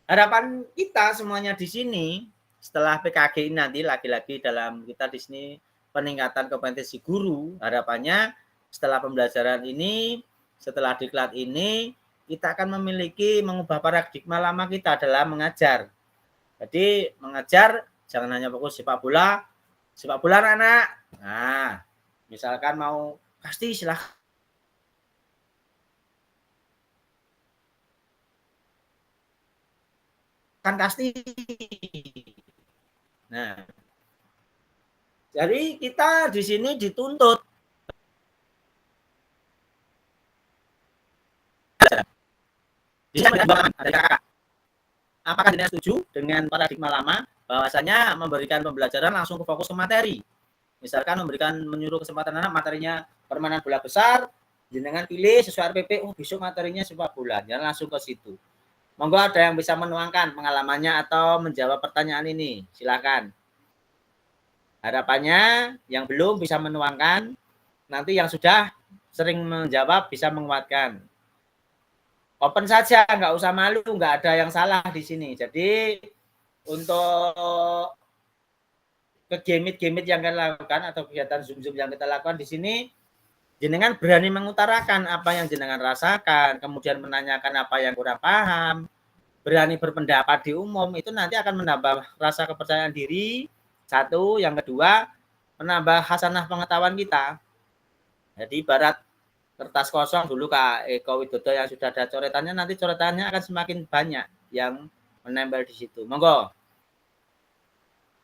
harapan kita semuanya di sini setelah PKG ini nanti lagi-lagi dalam kita di sini peningkatan kompetensi guru, harapannya setelah pembelajaran ini, setelah diklat ini, kita akan mengubah paradigma lama kita dalam mengajar. Jadi mengajar jangan hanya fokus sepak bola anak-anak. Nah, misalkan mau pasti silahkan kasti. Nah, jadi kita di sini dituntut apakah tidak setuju dengan paradigma lama bahwasanya memberikan pembelajaran langsung ke fokus ke materi. Misalkan menyuruh kesempatan anak materinya permainan bola besar, jenengan pilih sesuai RPP, besok materinya sepak bola, jangan langsung ke situ. Monggo ada yang bisa menuangkan pengalamannya atau menjawab pertanyaan ini, silakan. Harapannya yang belum bisa menuangkan, nanti yang sudah sering menjawab bisa menguatkan. Open saja, nggak usah malu, nggak ada yang salah di sini. Jadi untuk game-game yang kita lakukan atau kegiatan Zoom yang kita lakukan di sini, jenengan berani mengutarakan apa yang jenengan rasakan, kemudian menanyakan apa yang kurang paham, berani berpendapat di umum, itu nanti akan menambah rasa kepercayaan diri. Satu, yang kedua, menambah hasanah pengetahuan kita. Jadi ibarat kertas kosong dulu Kak Eko Widodo yang sudah ada coretannya, nanti coretannya akan semakin banyak yang menempel di situ. Monggo.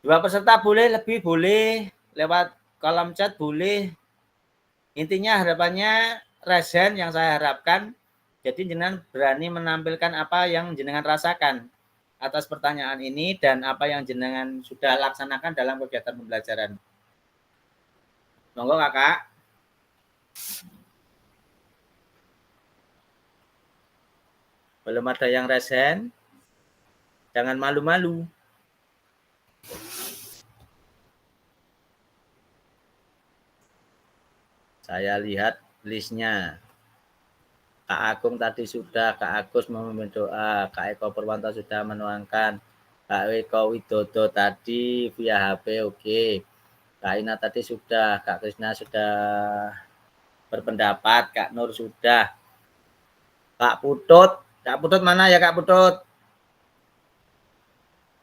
2 peserta boleh lebih, boleh lewat kolom chat, boleh. Intinya harapannya resen yang saya harapkan, jadi jenengan berani menampilkan apa yang jenengan rasakan atas pertanyaan ini dan apa yang jenengan sudah laksanakan dalam kegiatan pembelajaran. Monggo Kakak. Belum ada yang resen, jangan malu-malu. Saya lihat listnya. Kak Agung tadi sudah, Kak Agus memimpin doa, Kak Eko Purwanto sudah menuangkan, Kak Eko Widodo tadi via HP, oke. Kak Ina tadi sudah, Kak Krisna sudah berpendapat, Kak Nur sudah. Kak Putut mana ya Kak Putut?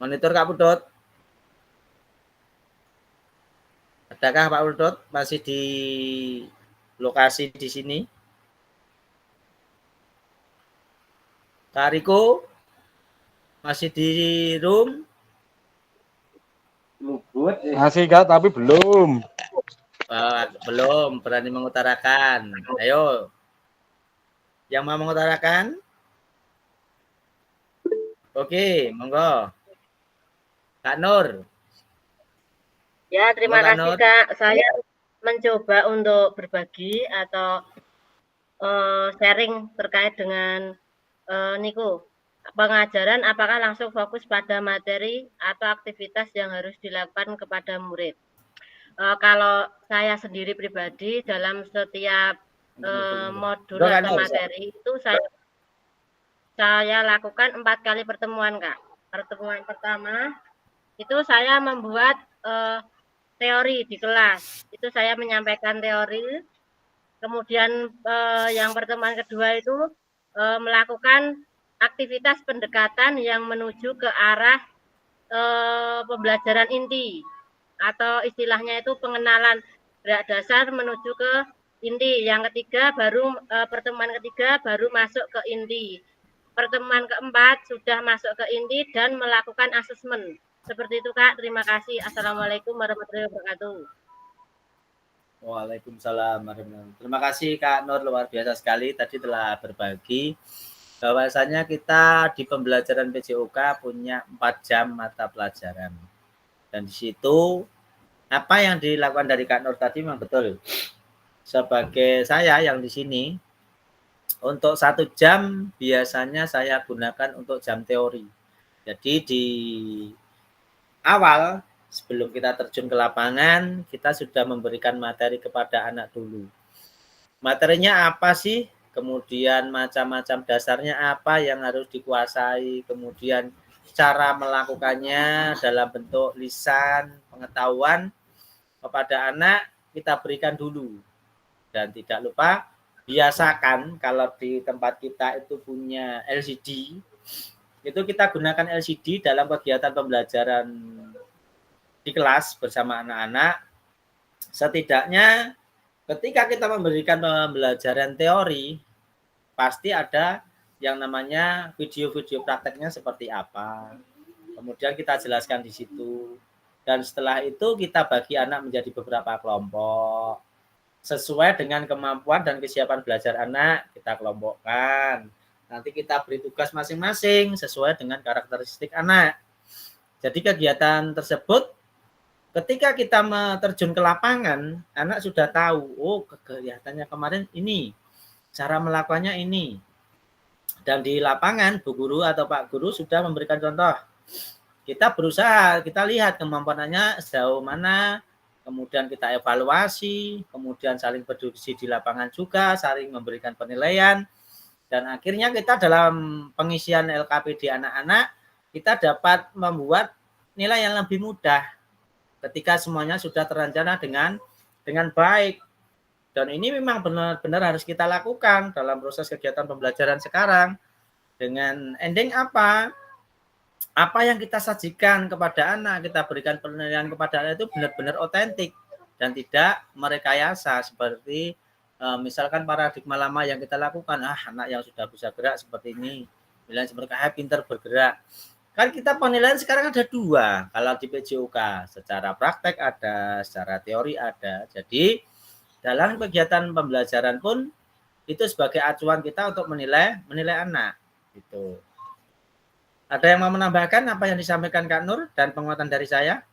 Monitor Kak Putut. Adakah Pak Putut masih di lokasi di sini? Kak Riko masih di room? Masih Kak, tapi belum. Belum berani mengutarakan. Ayo. Yang mau mengutarakan? Oke, monggo. Kak Nur. Ya, terima kasih Kak. Saya mencoba untuk berbagi atau sharing terkait dengan niku pengajaran apakah langsung fokus pada materi atau aktivitas yang harus dilakukan kepada murid. Kalau saya sendiri pribadi dalam setiap modul atau materi itu saya lakukan 4 kali pertemuan Kak. Pertemuan pertama itu saya membuat teori di kelas. Itu saya menyampaikan teori. Kemudian yang pertemuan kedua itu melakukan aktivitas pendekatan yang menuju ke arah pembelajaran inti atau istilahnya itu pengenalan gerak dasar menuju ke inti. Yang ketiga pertemuan ketiga baru masuk ke inti. pertemuan keempat sudah masuk ke inti dan melakukan asesmen. Seperti itu Kak, terima kasih. Assalamualaikum warahmatullahi wabarakatuh. Waalaikumsalam warahmatullahi wabarakatuh. Terima kasih Kak Nur, luar biasa sekali tadi telah berbagi bahwasanya kita di pembelajaran PJOK punya 4 jam mata pelajaran. Dan di situ apa yang dilakukan dari Kak Nur tadi memang betul. Sebagai saya yang di sini, untuk 1 jam biasanya saya gunakan untuk jam teori. Jadi di awal sebelum kita terjun ke lapangan, kita sudah memberikan materi kepada anak dulu. Materinya apa sih? Kemudian macam-macam dasarnya apa yang harus dikuasai, kemudian cara melakukannya dalam bentuk lisan, pengetahuan kepada anak kita berikan dulu. Dan tidak lupa biasakan kalau di tempat kita itu punya LCD, itu kita gunakan LCD dalam kegiatan pembelajaran di kelas bersama anak-anak. Setidaknya ketika kita memberikan pembelajaran teori, pasti ada yang namanya video-video prakteknya seperti apa. Kemudian kita jelaskan di situ. Dan setelah itu kita bagi anak menjadi beberapa kelompok. Sesuai dengan kemampuan dan kesiapan belajar anak, kita kelompokkan. Nanti kita beri tugas masing-masing sesuai dengan karakteristik anak. Jadi kegiatan tersebut ketika kita terjun ke lapangan, anak sudah tahu, oh kegiatannya kemarin ini, cara melakukannya ini. Dan di lapangan, Bu Guru atau Pak Guru sudah memberikan contoh. Kita berusaha, kita lihat kemampuannya sejauh mana, kemudian kita evaluasi, kemudian saling berdiskusi di lapangan juga, saling memberikan penilaian. Dan akhirnya kita dalam pengisian LKPD anak-anak, kita dapat membuat nilai yang lebih mudah ketika semuanya sudah terencana dengan baik. Dan ini memang benar-benar harus kita lakukan dalam proses kegiatan pembelajaran sekarang. Dengan ending apa? Apa yang kita sajikan kepada anak, kita berikan penilaian kepada anak itu benar-benar otentik dan tidak merekayasa seperti misalkan paradigma lama yang kita lakukan, anak yang sudah bisa gerak seperti ini, nilai seperti pintar bergerak. Kan kita penilaian sekarang ada 2, kalau di PJOK, secara praktek ada, secara teori ada. Jadi dalam kegiatan pembelajaran pun itu sebagai acuan kita untuk menilai anak. Gitu. Ada yang mau menambahkan apa yang disampaikan Kak Nur dan penguatan dari saya?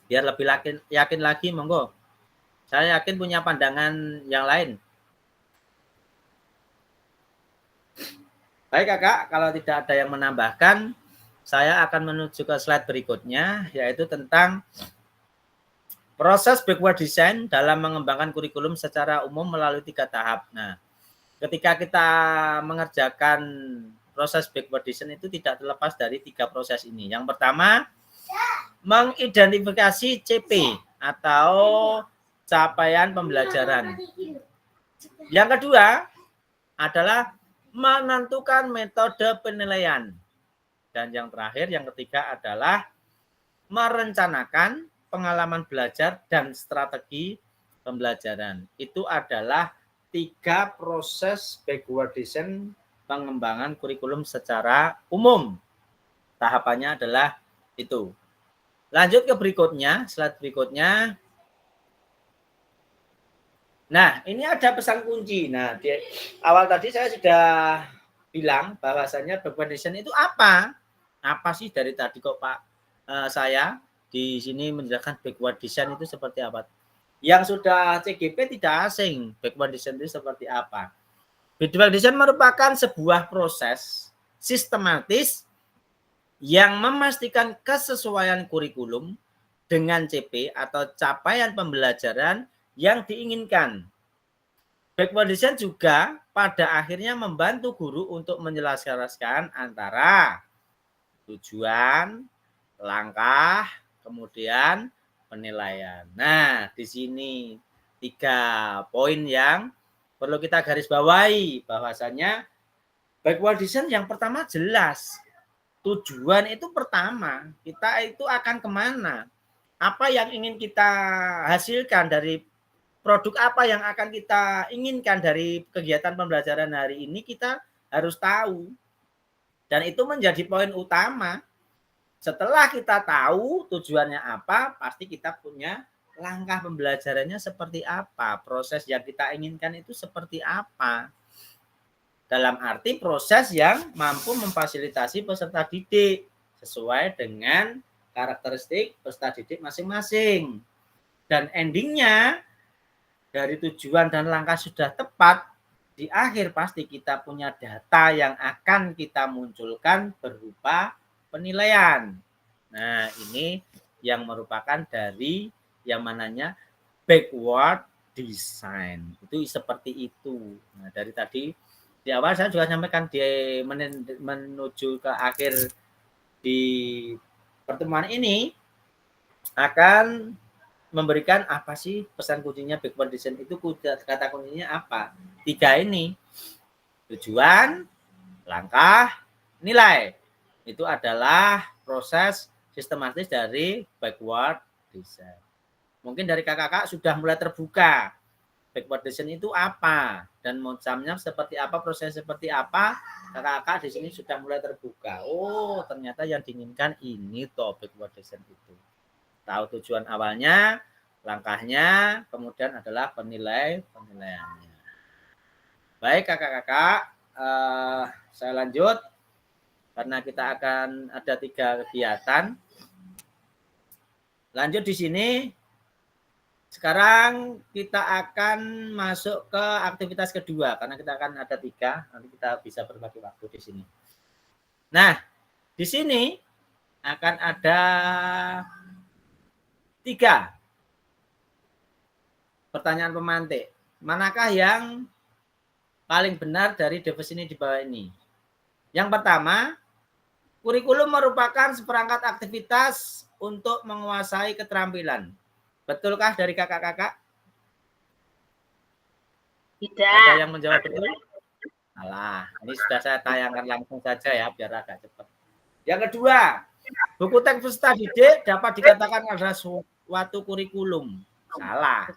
Biar lebih yakin lagi, monggo. Saya yakin punya pandangan yang lain. Baik Kakak, kalau tidak ada yang menambahkan, saya akan menuju ke slide berikutnya, yaitu tentang proses backward design dalam mengembangkan kurikulum secara umum melalui 3 tahap. Nah, ketika kita mengerjakan proses backward design itu tidak terlepas dari 3 proses ini. Yang pertama, mengidentifikasi CP atau capaian pembelajaran. Yang kedua adalah menentukan metode penilaian. Dan yang terakhir, yang ketiga adalah merencanakan pengalaman belajar dan strategi pembelajaran. Itu adalah 3 proses backward design pengembangan kurikulum secara umum. Tahapannya adalah itu. Lanjut ke berikutnya, slide berikutnya. Nah, ini ada pesan kunci. Nah, di awal tadi saya sudah bilang bahwasannya backward design itu apa? Apa sih dari tadi kok Pak saya di sini menjelaskan backward design itu seperti apa? Yang sudah CGP tidak asing backward design itu seperti apa. Backward design merupakan sebuah proses sistematis yang memastikan kesesuaian kurikulum dengan CP atau capaian pembelajaran yang diinginkan. Backward design juga pada akhirnya membantu guru untuk menjelaskan antara tujuan, langkah, kemudian penilaian. Nah, di sini 3 poin yang perlu kita garis bawahi bahwasannya backward design yang pertama jelas. Tujuan itu pertama, kita itu akan kemana? Apa yang ingin kita hasilkan dari produk apa yang akan kita inginkan dari kegiatan pembelajaran hari ini, kita harus tahu. Dan itu menjadi poin utama. Setelah kita tahu tujuannya apa, pasti kita punya langkah pembelajarannya seperti apa, proses yang kita inginkan itu seperti apa. Dalam arti proses yang mampu memfasilitasi peserta didik sesuai dengan karakteristik peserta didik masing-masing. Dan endingnya dari tujuan dan langkah sudah tepat, di akhir pasti kita punya data yang akan kita munculkan berupa penilaian. Nah, ini yang merupakan dari yang mananya backward design. Itu seperti itu. Nah, dari tadi di awal saya juga sampaikan di menuju ke akhir di pertemuan ini akan memberikan apa sih pesan kuncinya backward design itu, kata kuncinya apa? 3 ini. Tujuan, langkah, nilai. Itu adalah proses sistematis dari backward design. Mungkin dari kakak-kakak sudah mulai terbuka. Backward design itu apa? Dan macamnya seperti apa, proses seperti apa? Kakak-kakak di sini sudah mulai terbuka. Oh, ternyata yang diinginkan ini toh backward design itu. Tahu tujuan awalnya, langkahnya, kemudian adalah penilaiannya. Baik kakak-kakak, saya lanjut. Karena kita akan ada 3 kegiatan. Lanjut di sini. Sekarang kita akan masuk ke aktivitas kedua karena kita akan ada 3, nanti kita bisa berbagi waktu di sini. Nah, di sini akan ada 3 pertanyaan pemantik. Manakah yang paling benar dari definisi di bawah ini? Yang pertama, kurikulum merupakan seperangkat aktivitas untuk menguasai keterampilan. Betulkah dari kakak-kakak? Tidak. Ada yang menjawab betul? Alah, ini sudah saya tayangkan langsung saja ya, biar agak cepat. Yang kedua, buku teks peserta didik dapat dikatakan adalah suatu kurikulum. Salah.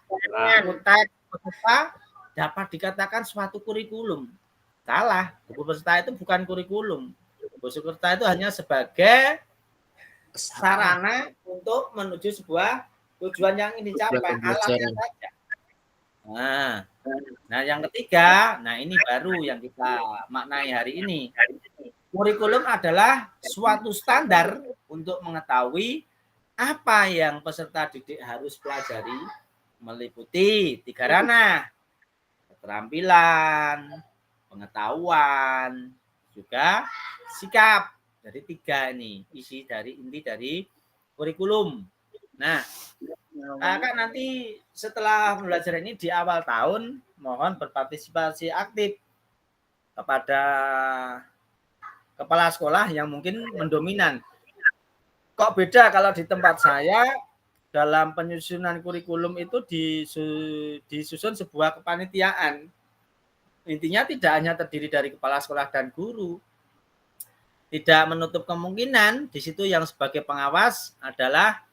Buku teks peserta dapat dikatakan suatu kurikulum. Salah. Buku peserta itu bukan kurikulum. Buku peserta itu hanya sebagai sarana untuk menuju sebuah tujuan yang ingin dicapai, alatnya saja. Nah, yang ketiga, nah ini baru yang kita maknai hari ini. Kurikulum adalah suatu standar untuk mengetahui apa yang peserta didik harus pelajari, meliputi 3 ranah: keterampilan, pengetahuan, juga sikap. Jadi 3 ini inti dari kurikulum. Nah, kakak nanti setelah belajar ini di awal tahun mohon berpartisipasi aktif kepada kepala sekolah yang mungkin mendominan. Kok beda kalau di tempat saya dalam penyusunan kurikulum itu disusun sebuah kepanitiaan. Intinya tidak hanya terdiri dari kepala sekolah dan guru. Tidak menutup kemungkinan di situ yang sebagai pengawas adalah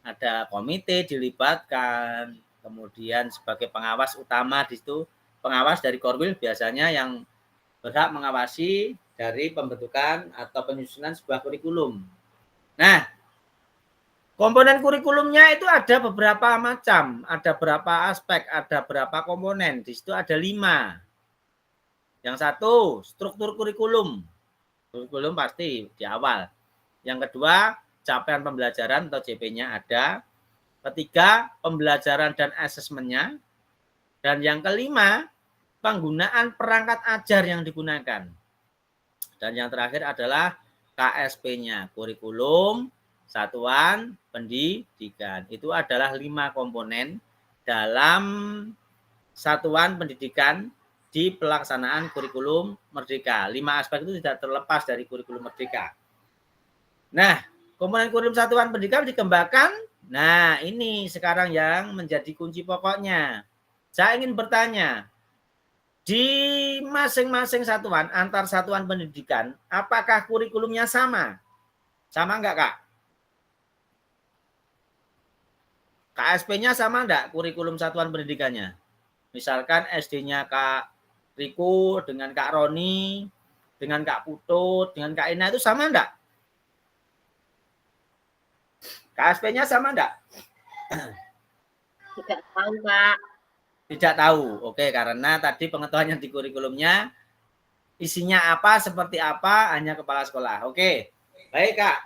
ada komite dilibatkan, kemudian sebagai pengawas utama di situ, pengawas dari Korwil biasanya yang berhak mengawasi dari pembentukan atau penyusunan sebuah kurikulum. Nah, komponen kurikulumnya itu ada beberapa macam, ada berapa aspek, ada berapa komponen. Di situ ada 5. Yang satu, struktur kurikulum. Kurikulum pasti di awal. Yang kedua, capaian pembelajaran atau CP-nya ada. Ketiga, pembelajaran dan asesmennya. Dan yang kelima, penggunaan perangkat ajar yang digunakan. Dan yang terakhir adalah KSP-nya, kurikulum satuan pendidikan. Itu adalah 5 komponen dalam satuan pendidikan di pelaksanaan kurikulum Merdeka. 5 aspek itu tidak terlepas dari kurikulum Merdeka. Nah, komponen kurikulum satuan pendidikan dikembangkan. Nah, ini sekarang yang menjadi kunci pokoknya. Saya ingin bertanya, di masing-masing satuan, antar satuan pendidikan, apakah kurikulumnya sama? Sama enggak, Kak? KSP-nya sama enggak kurikulum satuan pendidikannya? Misalkan SD-nya Kak Riko, dengan Kak Roni, dengan Kak Putut, dengan Kak Ina itu sama enggak? KSP-nya sama enggak? Tidak tahu, Pak. Tidak tahu. Oke, karena tadi pengetahuan yang di kurikulumnya isinya apa, seperti apa, hanya kepala sekolah. Oke. Baik, Kak.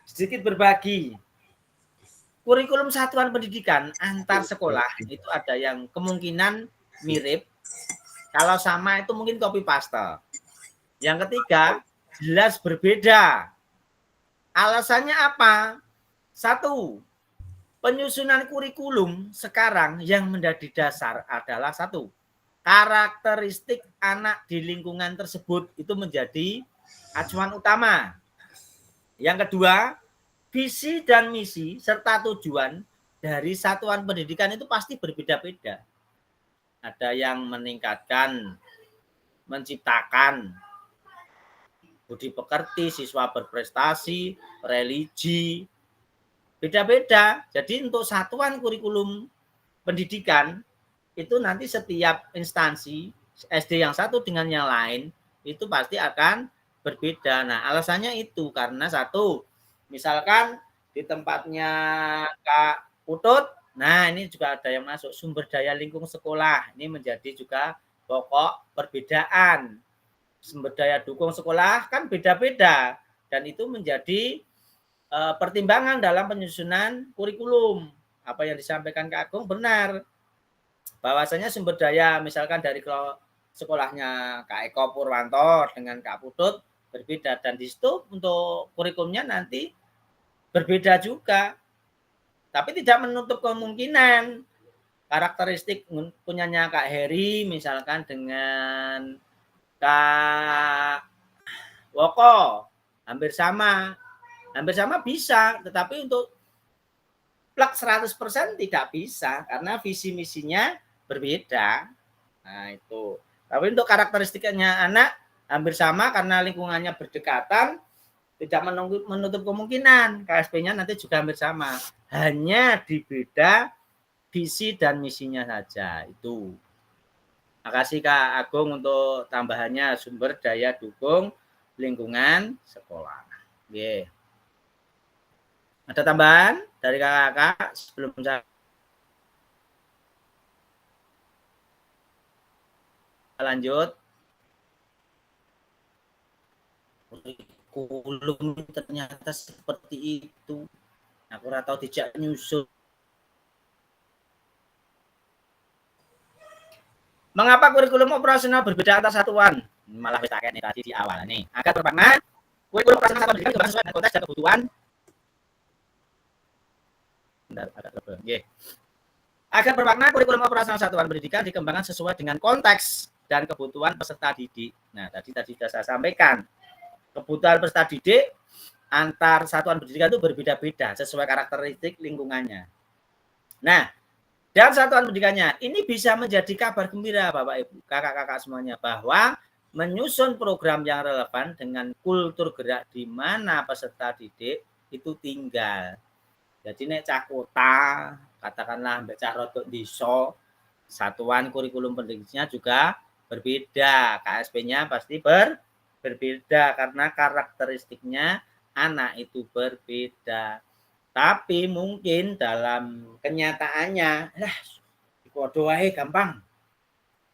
Sedikit berbagi. Kurikulum satuan pendidikan antar sekolah itu ada yang kemungkinan mirip. Kalau sama itu mungkin copy paste. Yang ketiga, jelas berbeda. Alasannya apa? Satu, penyusunan kurikulum sekarang yang menjadi dasar adalah satu, karakteristik anak di lingkungan tersebut itu menjadi acuan utama. Yang kedua, visi dan misi serta tujuan dari satuan pendidikan itu pasti berbeda-beda. Ada yang meningkatkan, menciptakan budi pekerti, siswa berprestasi, religi, beda-beda. Jadi untuk satuan kurikulum pendidikan itu nanti setiap instansi SD yang satu dengan yang lain itu pasti akan berbeda. Nah, alasannya itu karena satu, misalkan di tempatnya Kak Putut, nah ini juga ada yang masuk sumber daya lingkung sekolah. Ini menjadi juga pokok perbedaan. Sumber daya dukung sekolah kan beda-beda dan itu menjadi pertimbangan dalam penyusunan kurikulum. Apa yang disampaikan Kak Agung benar. Bahwasanya sumber daya misalkan dari sekolahnya Kak Eko Purwanto dengan Kak Putut berbeda dan di situ untuk kurikulumnya nanti berbeda juga. Tapi tidak menutup kemungkinan karakteristik punyanya Kak Heri misalkan dengan Kak Woko hampir sama bisa, tetapi untuk plak 100% tidak bisa karena visi misinya berbeda. Nah, itu. Tapi untuk karakteristiknya anak hampir sama karena lingkungannya berdekatan, tidak menutup kemungkinan KSP-nya nanti juga hampir sama. Hanya di beda visi dan misinya saja itu. Makasih Kak Agung untuk tambahannya sumber daya dukung lingkungan sekolah. Yeah. Ada tambahan dari kakak-kakak sebelum saya lanjut? Kurikulum ternyata seperti itu. Aku ora tahu dijak nyusun. Mengapa kurikulum operasional berbeda antar satuan? Malah kita kayak tadi di awal nih. Agar bermakna kurikulum operasional satuan pendidikan sesuai dengan konteks dan kebutuhan. Agar bermakna kurikulum operasional satuan pendidikan dikembangkan sesuai dengan konteks dan kebutuhan peserta didik. Nah, tadi sudah saya sampaikan. Kebutuhan peserta didik antar satuan pendidikan itu berbeda-beda sesuai karakteristik lingkungannya. Nah, dan satuan pendidikannya ini bisa menjadi kabar gembira Bapak Ibu, kakak-kakak semuanya bahwa menyusun program yang relevan dengan kultur gerak di mana peserta didik itu tinggal. Jadi nek cah kota, katakanlah mbek cah rodok desa, satuan kurikulum pendidikannya juga berbeda. KSP-nya pasti berbeda karena karakteristiknya anak itu berbeda. Tapi mungkin dalam kenyataannya, kode wae gampang.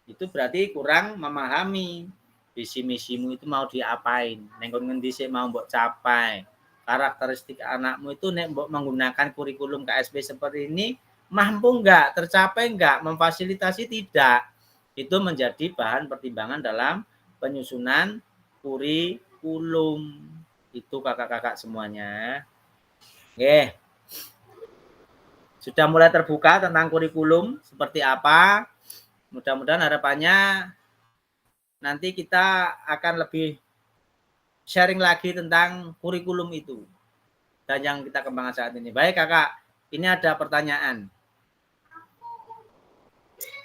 Itu berarti kurang memahami visi misimu itu mau diapain, nenggon ngendi sih mau mbok capai. Karakteristik anakmu itu nek mbok menggunakan kurikulum KSP seperti ini mampu enggak, tercapai enggak, memfasilitasi tidak. Itu menjadi bahan pertimbangan dalam penyusunan kurikulum. Itu kakak-kakak semuanya. Oke. Sudah mulai terbuka tentang kurikulum seperti apa. Mudah-mudahan harapannya nanti kita akan lebih sharing lagi tentang kurikulum itu dan yang kita kembangkan saat ini. Baik kakak, ini ada pertanyaan.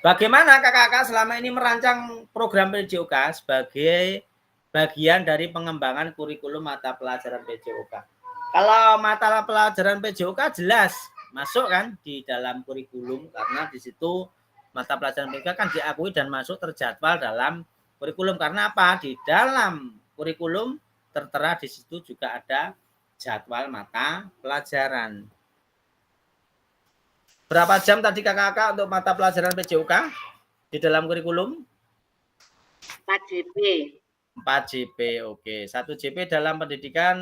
Bagaimana kakak-kakak selama ini merancang program PJOK sebagai bagian dari pengembangan kurikulum mata pelajaran PJOK? Kalau mata pelajaran PJOK jelas masuk kan di dalam kurikulum karena di situ mata pelajaran PJOK kan diakui dan masuk terjadwal dalam kurikulum. Karena apa? Di dalam kurikulum tertera di situ juga ada jadwal mata pelajaran. Berapa jam tadi kakak-kakak untuk mata pelajaran PJOK di dalam kurikulum? 4 JP. 4 JP, oke. 1 JP dalam pendidikan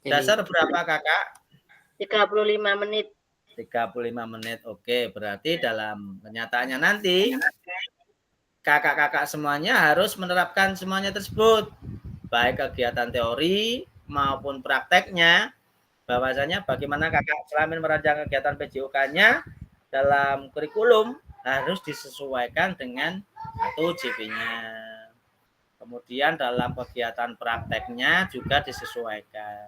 dasar berapa kakak? 35 menit. 35 menit, oke. Berarti dalam kenyataannya nanti kakak-kakak semuanya harus menerapkan semuanya tersebut. Baik kegiatan teori maupun prakteknya. Bahwasanya bagaimana kakak selama merancang kegiatan PJOK-nya dalam kurikulum harus disesuaikan dengan 1 JP-nya. Kemudian dalam kegiatan prakteknya juga disesuaikan.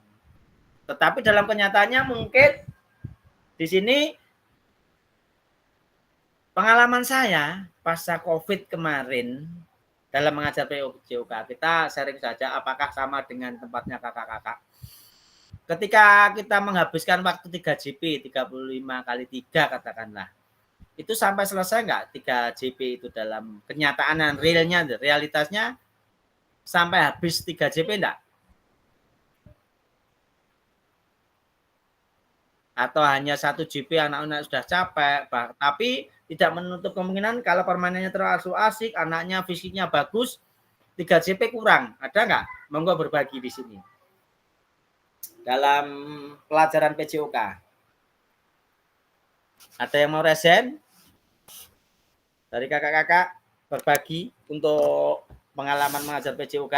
Tetapi dalam kenyataannya mungkin di sini pengalaman saya pasca COVID kemarin dalam mengajar PJOK, kita sharing saja apakah sama dengan tempatnya kakak-kakak. Ketika kita menghabiskan waktu 3 JP, 35 kali 3 katakanlah, itu sampai selesai nggak 3 JP itu dalam kenyataan realnya, realitasnya sampai habis 3 JP enggak? Atau hanya 1 JP anak-anak sudah capek, tapi tidak menutup kemungkinan kalau permainannya terlalu asik, anaknya fisiknya bagus, 3 JP kurang. Ada nggak? Monggo berbagi di sini. Dalam pelajaran PJOK. Ada yang mau resen? Dari kakak-kakak berbagi untuk pengalaman mengajar PJOK.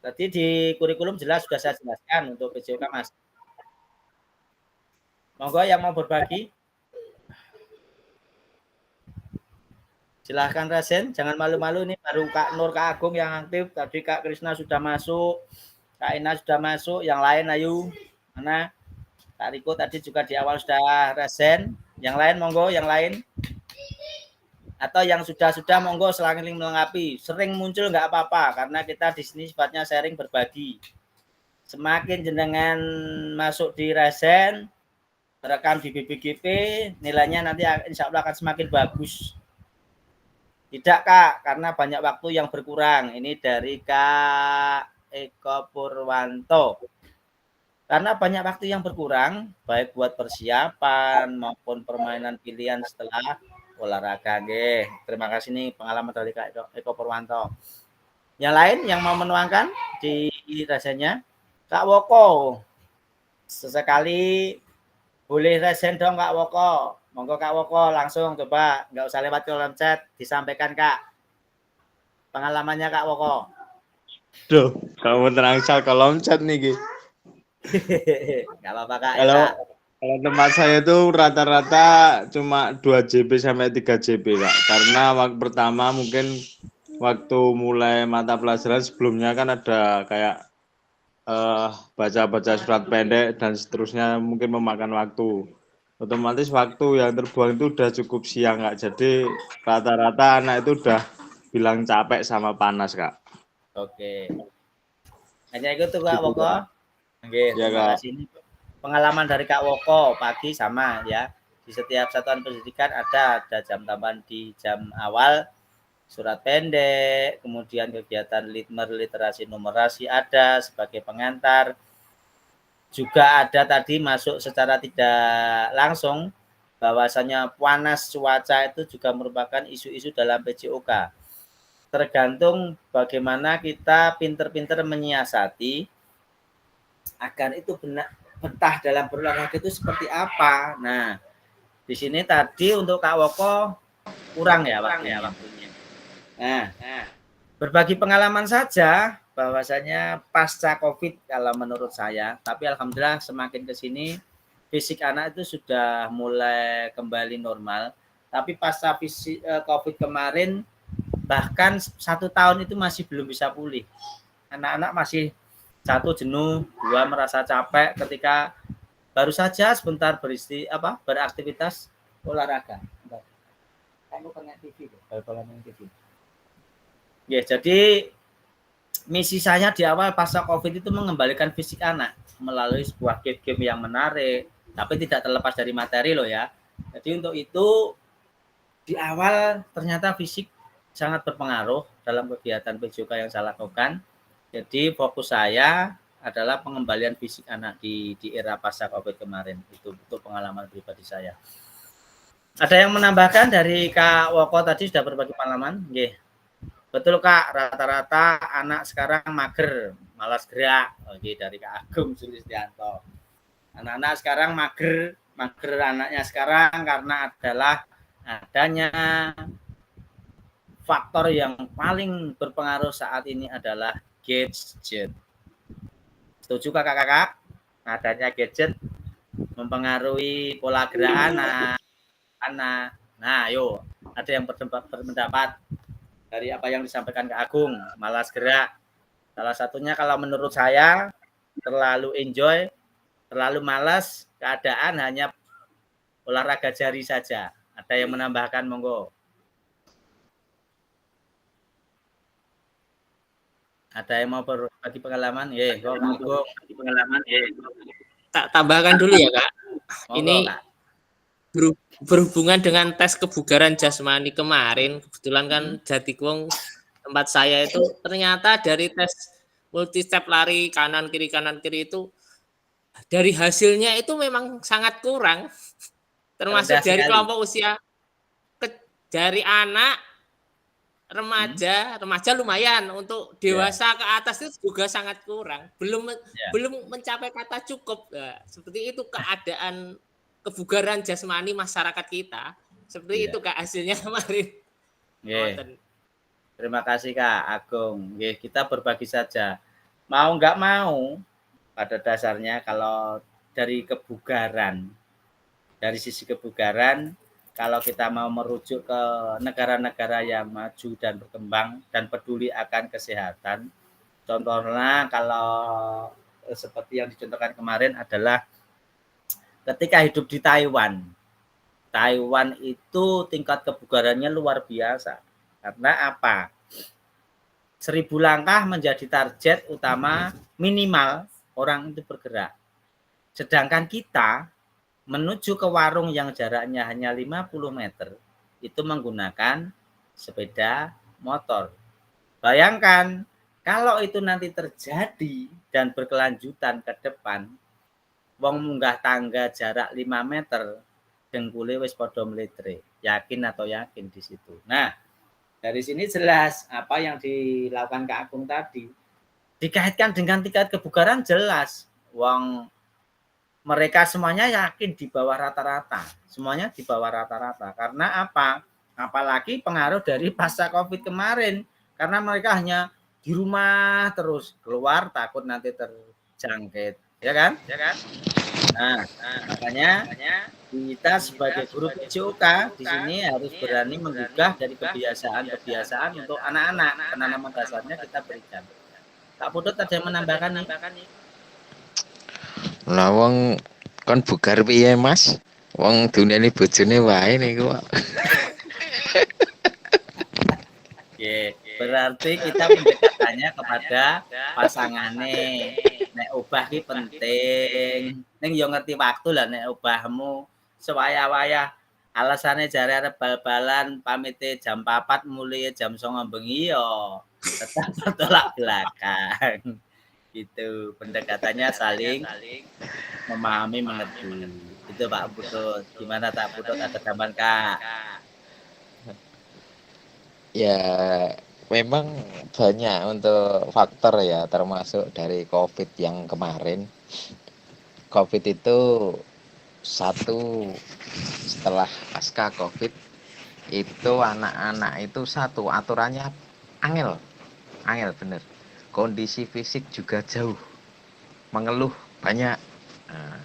Tadi di kurikulum jelas sudah saya jelaskan untuk PJOK, Mas. Monggo yang mau berbagi. Silahkan resen, jangan malu-malu, nih baru Kak Nur, Kak Agung yang aktif. Tadi Kak Krisna sudah masuk. Kak Ina sudah masuk, yang lain ayo. Mana? Kak Riko tadi juga di awal sudah resen. Yang lain monggo, yang lain. Atau yang sudah monggo selang-seling melengkapi. Sering muncul nggak apa-apa, karena kita di sini sifatnya sharing berbagi. Semakin jenengan masuk di resen, rekam di BBGP, nilainya nanti insya Allah akan semakin bagus. Tidak Kak, karena banyak waktu yang berkurang. Ini dari Kak Eko Purwanto. Karena banyak waktu yang berkurang, baik buat persiapan maupun permainan pilihan setelah olahraga. Terima kasih nih pengalaman dari Kak Eko Purwanto. Yang lain yang mau menuangkan di rasanya, Kak Woko. Sesekali boleh resen dong Kak Woko. Monggo Kak Woko langsung coba, nggak usah lewat kolom chat, disampaikan Kak. Pengalamannya Kak Woko. Duh, kamu terangsal kolom chat nih, Ki. Nggak apa-apa Kak. Kalau tempat saya itu rata-rata cuma 2 JP sampai 3 JP, Kak. Karena waktu pertama mungkin waktu mulai mata pelajaran sebelumnya kan ada kayak baca-baca surat pendek dan seterusnya, mungkin memakan waktu. Otomatis waktu yang terbuang itu udah cukup siang, Kak. Jadi rata-rata anak itu udah bilang capek sama panas, Kak. Oke. Hanya itu tuh Kak Woko. Oke, ya, terima kasih. Ini pengalaman dari Kak Woko pagi sama ya. Di setiap satuan pendidikan ada jam tambahan di jam awal, surat pendek, kemudian kegiatan literasi numerasi ada sebagai pengantar. Juga ada tadi masuk secara tidak langsung bahwasanya panas cuaca itu juga merupakan isu-isu dalam PJOK. Tergantung bagaimana kita pinter-pinter menyiasati agar itu betah dalam berolahraga itu seperti apa. Nah, di sini tadi untuk Kak Woko kurang ya waktunya. Nah, berbagi pengalaman saja bahwasanya pasca COVID kalau menurut saya, tapi alhamdulillah semakin ke sini fisik anak itu sudah mulai kembali normal. Tapi pasca COVID kemarin bahkan 1 tahun itu masih belum bisa pulih. Anak-anak masih 1 jenuh, 2 merasa capek ketika baru saja sebentar beraktivitas olahraga. Kamu kena TV, TV. Ya, jadi misi saya di awal pasca COVID itu mengembalikan fisik anak melalui sebuah game-game yang menarik, tapi tidak terlepas dari materi loh ya. Jadi untuk itu di awal ternyata fisik sangat berpengaruh dalam kegiatan PJOK yang saya lakukan. Jadi fokus saya adalah pengembalian fisik anak di era pasca COVID kemarin. Itu pengalaman pribadi saya. Ada yang menambahkan dari Kak Woko tadi sudah berbagi pengalaman? Nggih. Betul Kak, rata-rata anak sekarang mager, malas gerak. Oke, dari Kak Agung Sulistianto. Anak-anak sekarang mager anaknya sekarang karena adalah adanya faktor yang paling berpengaruh saat ini adalah gadget. Setuju kakak-kakak? Adanya gadget mempengaruhi pola gerak anak. Nah, yuk, ada yang berpendapat dari apa yang disampaikan Kak Agung, malas gerak. Salah satunya kalau menurut saya terlalu enjoy, terlalu malas, keadaan hanya olahraga jari saja. Ada yang menambahkan, monggo. Ada yang mau berbagi pengalaman? Tak tambahkan dulu ya Kak. Monggo, Ini Kak. Berhubungan dengan tes kebugaran jasmani kemarin, kebetulan kan Jatikwong tempat saya itu ternyata dari tes multi step lari kanan kiri itu dari hasilnya itu memang sangat kurang, termasuk dari kelompok usia dari anak remaja lumayan, untuk dewasa ke atas itu juga sangat kurang, belum mencapai kata cukup. Nah, seperti itu keadaan kebugaran jasmani masyarakat kita, seperti itu Kak hasilnya kemarin. Terima kasih Kak Agung. Kita berbagi saja. Mau nggak mau, pada dasarnya kalau dari sisi kebugaran, kalau kita mau merujuk ke negara-negara yang maju dan berkembang dan peduli akan kesehatan, contohnya kalau seperti yang dicontohkan kemarin adalah ketika hidup di Taiwan itu tingkat kebugarannya luar biasa. Karena apa? 1000 langkah menjadi target utama minimal orang itu bergerak. Sedangkan kita menuju ke warung yang jaraknya hanya 50 meter, itu menggunakan sepeda motor. Bayangkan, kalau itu nanti terjadi dan berkelanjutan ke depan, wong munggah tangga jarak 5 meter, dengkule wis padha mletre. Yakin atau yakin di situ. Nah, dari sini jelas apa yang dilakukan Kak Agung tadi. Dikaitkan dengan tingkat kebugaran jelas. Wong mereka semuanya yakin di bawah rata-rata. Semuanya di bawah rata-rata. Karena apa? Apalagi pengaruh dari pasca COVID kemarin. Karena mereka hanya di rumah terus, keluar takut nanti terjangkit. Ya kan? Nah, makanya kita sebagai guru PJOK di sini harus berani menggugah dari kebiasaan untuk anak-anak. Penanaman dasarnya kita berikan. Kak Putut ada yang menambahkan nih? Lah wong kon bugar piye Mas? Wong dunene bojone wae niku kok. Berarti kita pendekatannya kepada pasangane. Nek obah ki penting. Ning yo ngerti waktu lah nek obahmu sewaya-waya. Alasane jare arep bal-balan pamite jam 4 mulai jam 09.00 bengi yo tetap bertolak belakang. Gitu, pendekatannya saling memahami, mengerti. Itu Pak Putut. Gimana Pak Putut, ada tambahan Kak? Ya memang banyak untuk faktor ya, termasuk dari COVID yang kemarin. COVID itu satu, setelah pasca COVID itu anak-anak itu satu aturannya angel bener. Kondisi fisik juga jauh, mengeluh banyak. Nah,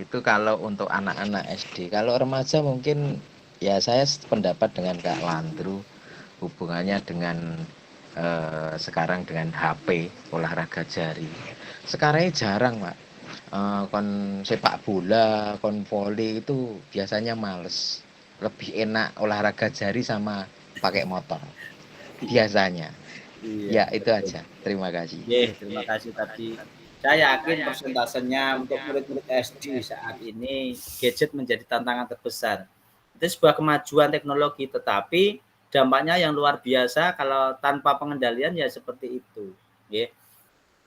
itu kalau untuk anak-anak SD. Kalau remaja mungkin ya saya pendapat dengan Kak Landru, hubungannya dengan sekarang dengan HP, olahraga jari. Sekarang ini jarang Pak. Kon sepak bola, kon voli itu biasanya males. Lebih enak olahraga jari sama pakai motor biasanya. Ya itu aja. Terima kasih. Terima kasih tadi. Saya yakin persentasenya untuk murid-murid SD saat ini gadget menjadi tantangan terbesar. Itu sebuah kemajuan teknologi, tetapi dampaknya yang luar biasa. Kalau tanpa pengendalian ya seperti itu. Nggih.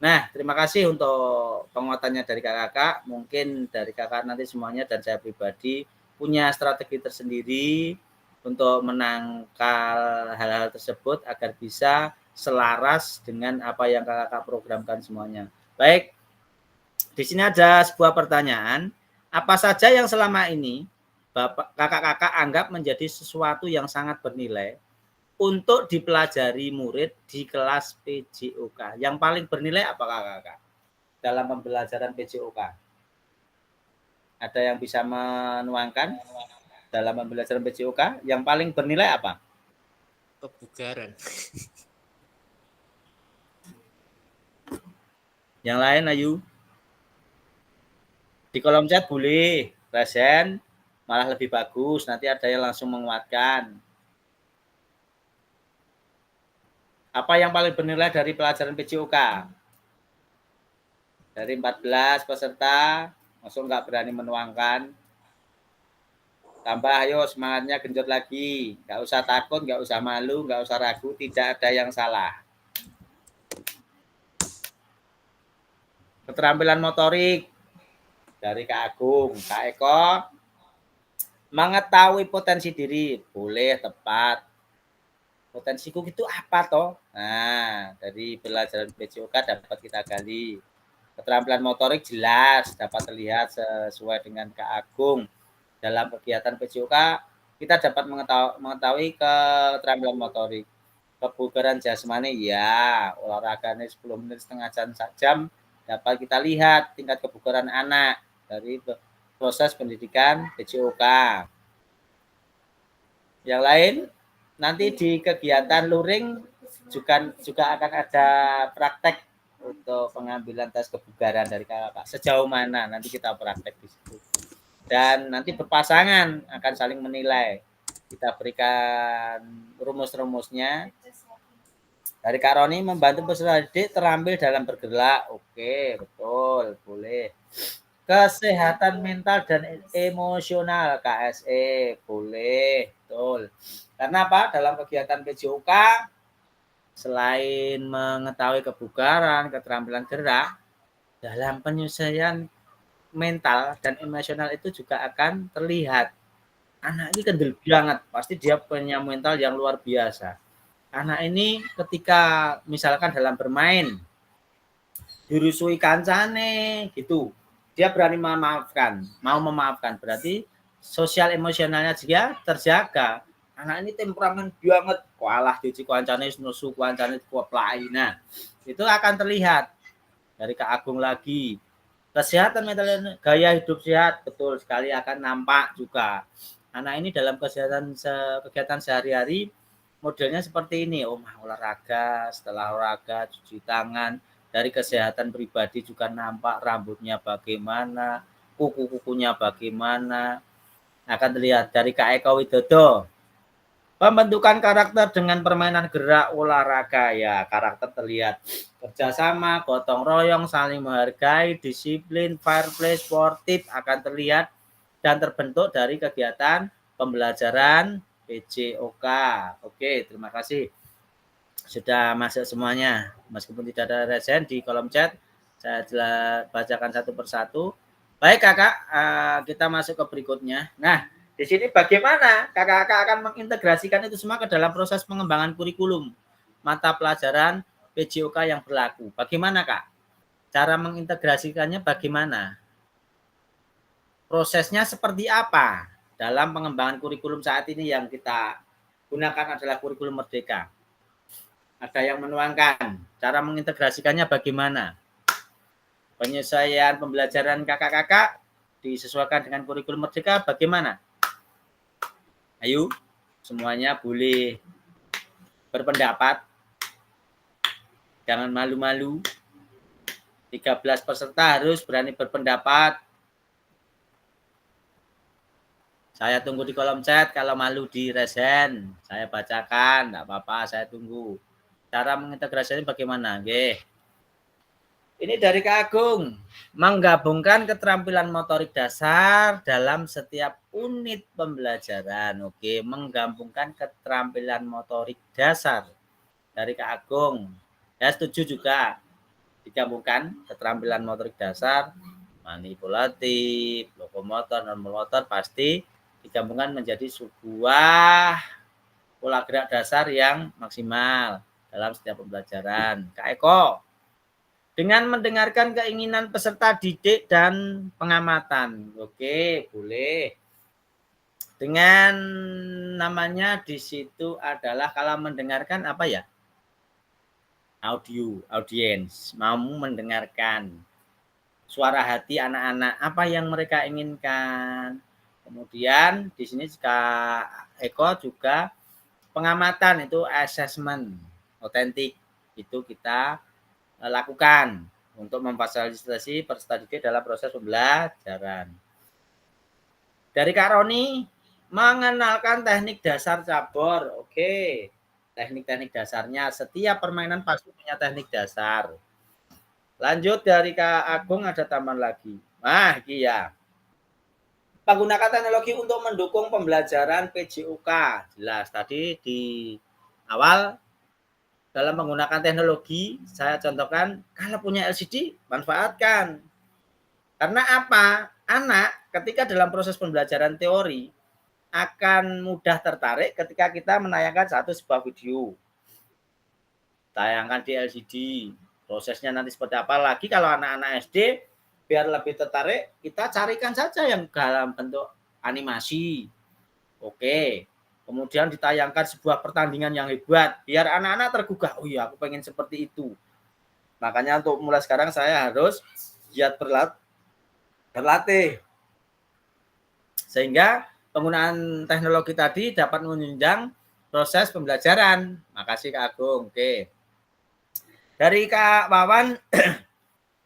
Nah, terima kasih untuk penguatannya dari kakak. Mungkin dari kakak nanti semuanya dan saya pribadi punya strategi tersendiri untuk menangkal hal-hal tersebut agar bisa selaras dengan apa yang kakak programkan semuanya. Baik, di sini ada sebuah pertanyaan. Apa saja yang selama ini kakak-kakak anggap menjadi sesuatu yang sangat bernilai untuk dipelajari murid di kelas PJOK? Yang paling bernilai apa kakak-kakak dalam pembelajaran PJOK? Ada yang bisa menuangkan dalam pembelajaran PJOK? Yang paling bernilai apa? Kebugaran. Yang lain, ayo. Di kolom chat boleh present, malah lebih bagus. Nanti ada yang langsung menguatkan. Apa yang paling bernilai dari pelajaran PJOK? Dari 14 peserta, langsung nggak berani menuangkan. Tambah, ayo semangatnya genjot lagi. Nggak usah takut, nggak usah malu, nggak usah ragu. Tidak ada yang salah. Keterampilan motorik dari Kak Agung. Kak Eko, mengetahui potensi diri. Boleh, tepat. Potensiku itu apa toh? Nah, dari pelajaran PJOK dapat kita gali. Keterampilan motorik jelas dapat terlihat sesuai dengan Kak Agung. Dalam kegiatan PJOK kita dapat mengetahui keterampilan motorik. Kebugaran jasmani ya, olahraganya 10 menit setengah jam dapat kita lihat tingkat kebugaran anak dari proses pendidikan PJOK. Yang lain nanti di kegiatan luring juga akan ada praktek untuk pengambilan tes kebugaran dari kakak. Sejauh mana nanti kita praktek di situ. Dan nanti berpasangan akan saling menilai. Kita berikan rumus-rumusnya. Dari Kak Roni, membantu peserta didik terampil dalam bergerak. Oke, betul, boleh. Kesehatan mental dan emosional KSE, boleh, betul. Karena apa? Dalam kegiatan PJOK, selain mengetahui kebugaran, keterampilan gerak, dalam penyelesaian mental dan emosional itu juga akan terlihat. Anak ini kendel banget, pasti dia punya mental yang luar biasa. Anak ini ketika misalkan dalam bermain, dirusui kancane gitu, dia berani mau memaafkan, berarti sosial emosionalnya dia terjaga. Anak ini temperamen banget, kalah dici kancane nusu kancane kuaplai. Nah, itu akan terlihat dari Kak Agung lagi. Kesehatan mental, gaya hidup sehat, betul sekali akan nampak juga. Anak ini dalam kegiatan sehari-hari modelnya seperti ini, olahraga, setelah olahraga cuci tangan. Dari kesehatan pribadi juga nampak rambutnya bagaimana, kuku-kukunya bagaimana. Akan terlihat dari Kak Eko Widodo. Pembentukan karakter dengan permainan gerak olahraga, ya karakter terlihat kerjasama, gotong royong, saling menghargai, disiplin, fair play, sportif akan terlihat dan terbentuk dari kegiatan pembelajaran PJOK. Oke, terima kasih. Sudah masuk semuanya. Meskipun tidak ada resen di kolom chat, saya bacakan satu persatu. Baik kakak, kita masuk ke berikutnya. Nah, di sini bagaimana kakak-kakak akan mengintegrasikan itu semua ke dalam proses pengembangan kurikulum mata pelajaran PJOK yang berlaku. Bagaimana kak? Cara mengintegrasikannya bagaimana? Prosesnya seperti apa? Dalam pengembangan kurikulum saat ini yang kita gunakan adalah kurikulum merdeka. Ada yang menuangkan cara mengintegrasikannya bagaimana? Penyesuaian pembelajaran kakak-kakak disesuaikan dengan kurikulum merdeka bagaimana? Ayo, semuanya boleh berpendapat. Jangan malu-malu. 13 peserta harus berani berpendapat. Saya tunggu di kolom chat. Kalau malu di resen, saya bacakan. Enggak apa-apa, saya tunggu. Cara mengintegrasikannya bagaimana? Nggih. Ini dari Kak Agung. Menggabungkan keterampilan motorik dasar dalam setiap unit pembelajaran. Oke, menggabungkan keterampilan motorik dasar dari Kak Agung. Ya, setuju juga. Digabungkan keterampilan motorik dasar, manipulatif, lokomotor, non-motor pasti digabungkan menjadi sebuah pola gerak dasar yang maksimal dalam setiap pembelajaran. Kak Eko, dengan mendengarkan keinginan peserta didik dan pengamatan. Oke, boleh. Dengan namanya di situ adalah kalau mendengarkan apa ya? Audiens, mau mendengarkan suara hati anak-anak, apa yang mereka inginkan. Kemudian di sini Kak Eko juga pengamatan, itu assessment otentik, itu kita lakukan untuk memfasilitasi peserta didik dalam proses pembelajaran. Dari Kak Roni, mengenalkan teknik dasar cabur. Oke, teknik-teknik dasarnya. Setiap permainan pasti punya teknik dasar. Lanjut dari Kak Agung, ada tambahan lagi. Nah, iya. Menggunakan teknologi untuk mendukung pembelajaran PJOK. Jelas tadi di awal dalam menggunakan teknologi, saya contohkan kalau punya LCD, manfaatkan. Karena apa? Anak ketika dalam proses pembelajaran teori akan mudah tertarik ketika kita menayangkan sebuah video. Tayangkan di LCD. Prosesnya nanti seperti apa lagi kalau anak-anak SD, biar lebih tertarik, kita carikan saja yang dalam bentuk animasi. Oke. Kemudian ditayangkan sebuah pertandingan yang hebat, biar anak-anak tergugah, oh iya aku pengen seperti itu. Makanya untuk mulai sekarang saya harus giat berlatih. Sehingga penggunaan teknologi tadi dapat menunjang proses pembelajaran. Makasih Kak Agung. Oke. Dari Kak Wawan,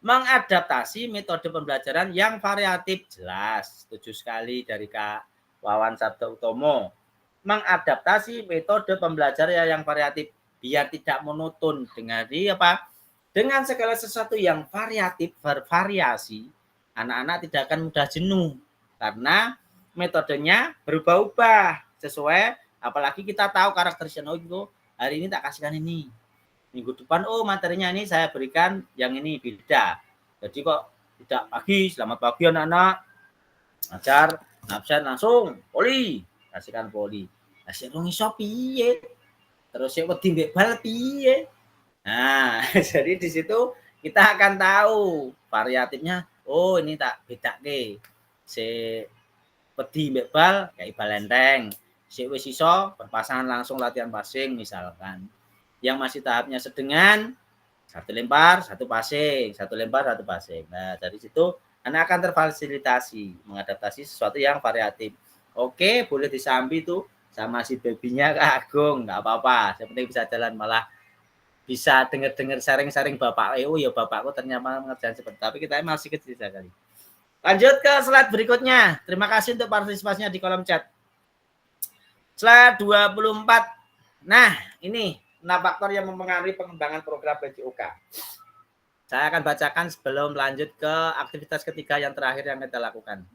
mengadaptasi metode pembelajaran yang variatif. Jelas, setuju sekali dari Kak Wawan Sabda Utomo. Mengadaptasi metode pembelajaran yang variatif biar tidak monoton dengan dengan segala sesuatu yang variatif, bervariasi, anak-anak tidak akan mudah jenuh karena metodenya berubah-ubah sesuai, apalagi kita tahu karakteristiknya. Oh, hari ini tak kasihkan ini, minggu depan materinya ini saya berikan yang ini beda. Jadi kok tidak pagi, selamat pagi anak-anak, ajar absen langsung poli, kasihkan poli. Asik rung iso piye? Terus sik wedi mbek bal piye? Nah, jadi di situ kita akan tahu variatifnya. Oh, ini tak bedake. Sik wedi mbek bal kayak bal enteng. Sik wis iso berpasangan langsung latihan passing misalkan. Yang masih tahapnya sedengan, satu lempar, satu passing, satu lempar, satu passing. Nah, dari situ anak akan terfasilitasi mengadaptasi sesuatu yang variatif. Oke, boleh disambi tuh sama si babynya Kak Agung, nggak apa-apa, yang penting bisa jalan, malah bisa dengar-dengar sharing-sharing bapak. Oh ya bapakku ternyata mengerjakan seperti, tapi kita masih kecil sekali. Lanjut ke slide berikutnya. Terima kasih untuk partisipasinya di kolom chat. Slide 24. Nah, ini 6 faktor yang mempengaruhi pengembangan program PJOK. Saya akan bacakan sebelum lanjut ke aktivitas ketiga yang terakhir yang kita lakukan.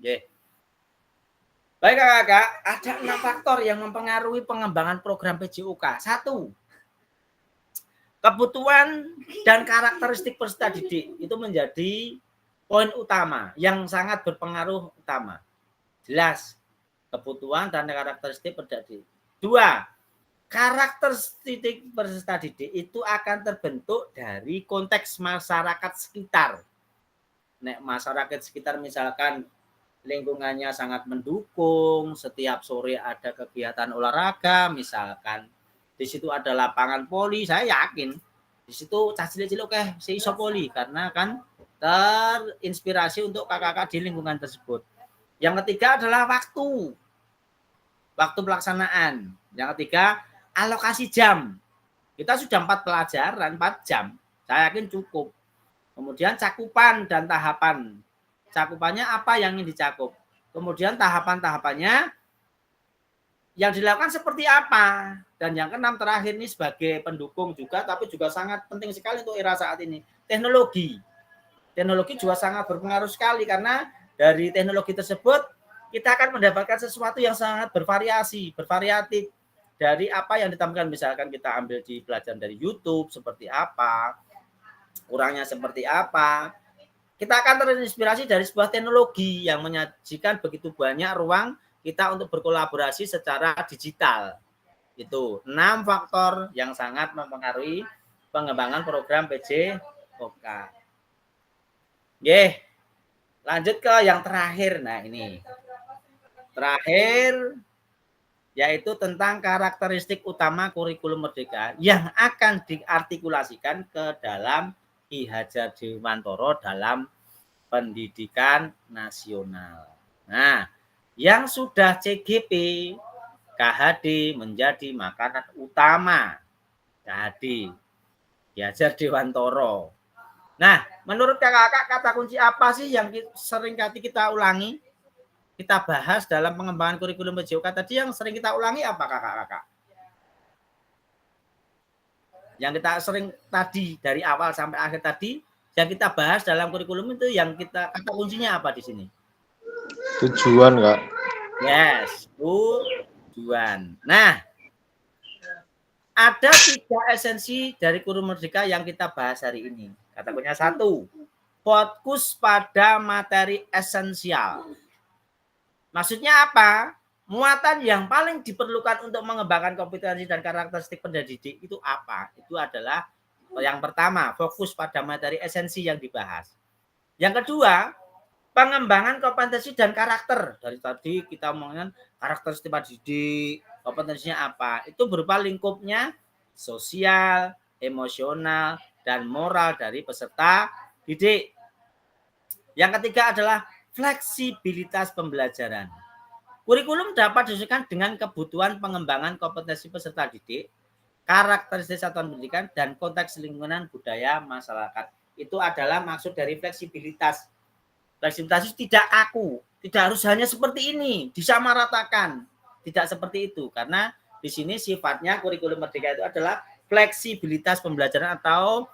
Baik kakak, ada 6 faktor yang mempengaruhi pengembangan program PJOK. 1. Kebutuhan dan karakteristik peserta didik itu menjadi poin utama yang sangat berpengaruh utama. Jelas, kebutuhan dan karakteristik peserta didik. 2. Karakteristik peserta didik itu akan terbentuk dari konteks masyarakat sekitar. Nek masyarakat sekitar misalkan lingkungannya sangat mendukung, setiap sore ada kegiatan olahraga, misalkan di situ ada lapangan voli, saya yakin di situ cilik-cilik si iso voli karena kan terinspirasi untuk kakak-kakak di lingkungan tersebut. Yang ketiga adalah waktu pelaksanaan. Yang ketiga alokasi jam. Kita sudah 4 pelajaran, 4 jam, saya yakin cukup. Kemudian cakupan dan tahapan. Cakupannya apa yang ingin dicakup. Kemudian tahapan-tahapannya yang dilakukan seperti apa. Dan yang keenam terakhir ini sebagai pendukung juga, tapi juga sangat penting sekali untuk era saat ini. Teknologi. Teknologi juga sangat berpengaruh sekali karena dari teknologi tersebut kita akan mendapatkan sesuatu yang sangat bervariatif dari apa yang ditampilkan. Misalkan kita ambil di pelajaran dari YouTube seperti apa, kurangnya seperti apa. Kita akan terinspirasi dari sebuah teknologi yang menyajikan begitu banyak ruang kita untuk berkolaborasi secara digital. Itu 6 faktor yang sangat mempengaruhi pengembangan program PJOK. Oke, lanjut ke yang terakhir. Nah, ini terakhir yaitu tentang karakteristik utama kurikulum Merdeka yang akan diartikulasikan ke dalam Ki Hajar Dewantara dalam pendidikan nasional. Nah, yang sudah CGP, KHD menjadi makanan utama KHD Ki Hajar Dewantara. Nah, menurut kakak, kata kunci apa sih yang sering kali kita ulangi? Kita bahas dalam pengembangan kurikulum PJOK tadi yang sering kita ulangi apa kakak-kakak? Yang kita sering tadi dari awal sampai akhir tadi yang kita bahas dalam kurikulum itu yang kita kata kuncinya apa di sini? Tujuan, Kak. Yes, tujuan. Nah, ada 3 esensi dari kurikulum Merdeka yang kita bahas hari ini. Kata kuncinya 1, fokus pada materi esensial. Maksudnya apa? Muatan yang paling diperlukan untuk mengembangkan kompetensi dan karakteristik pendidik itu apa? Itu adalah yang pertama, fokus pada materi esensi yang dibahas. Yang kedua, pengembangan kompetensi dan karakter. Dari tadi kita ngomongin karakteristik pendidik, kompetensinya apa? Itu berupa lingkupnya sosial, emosional, dan moral dari peserta didik. Yang ketiga adalah fleksibilitas pembelajaran. Kurikulum dapat disesuaikan dengan kebutuhan pengembangan kompetensi peserta didik, karakteristik satuan pendidikan, dan konteks lingkungan budaya masyarakat. Itu adalah maksud dari fleksibilitas. Fleksibilitas itu tidak kaku, tidak harus hanya seperti ini, disamaratakan. Tidak seperti itu, karena di sini sifatnya kurikulum Merdeka itu adalah fleksibilitas pembelajaran atau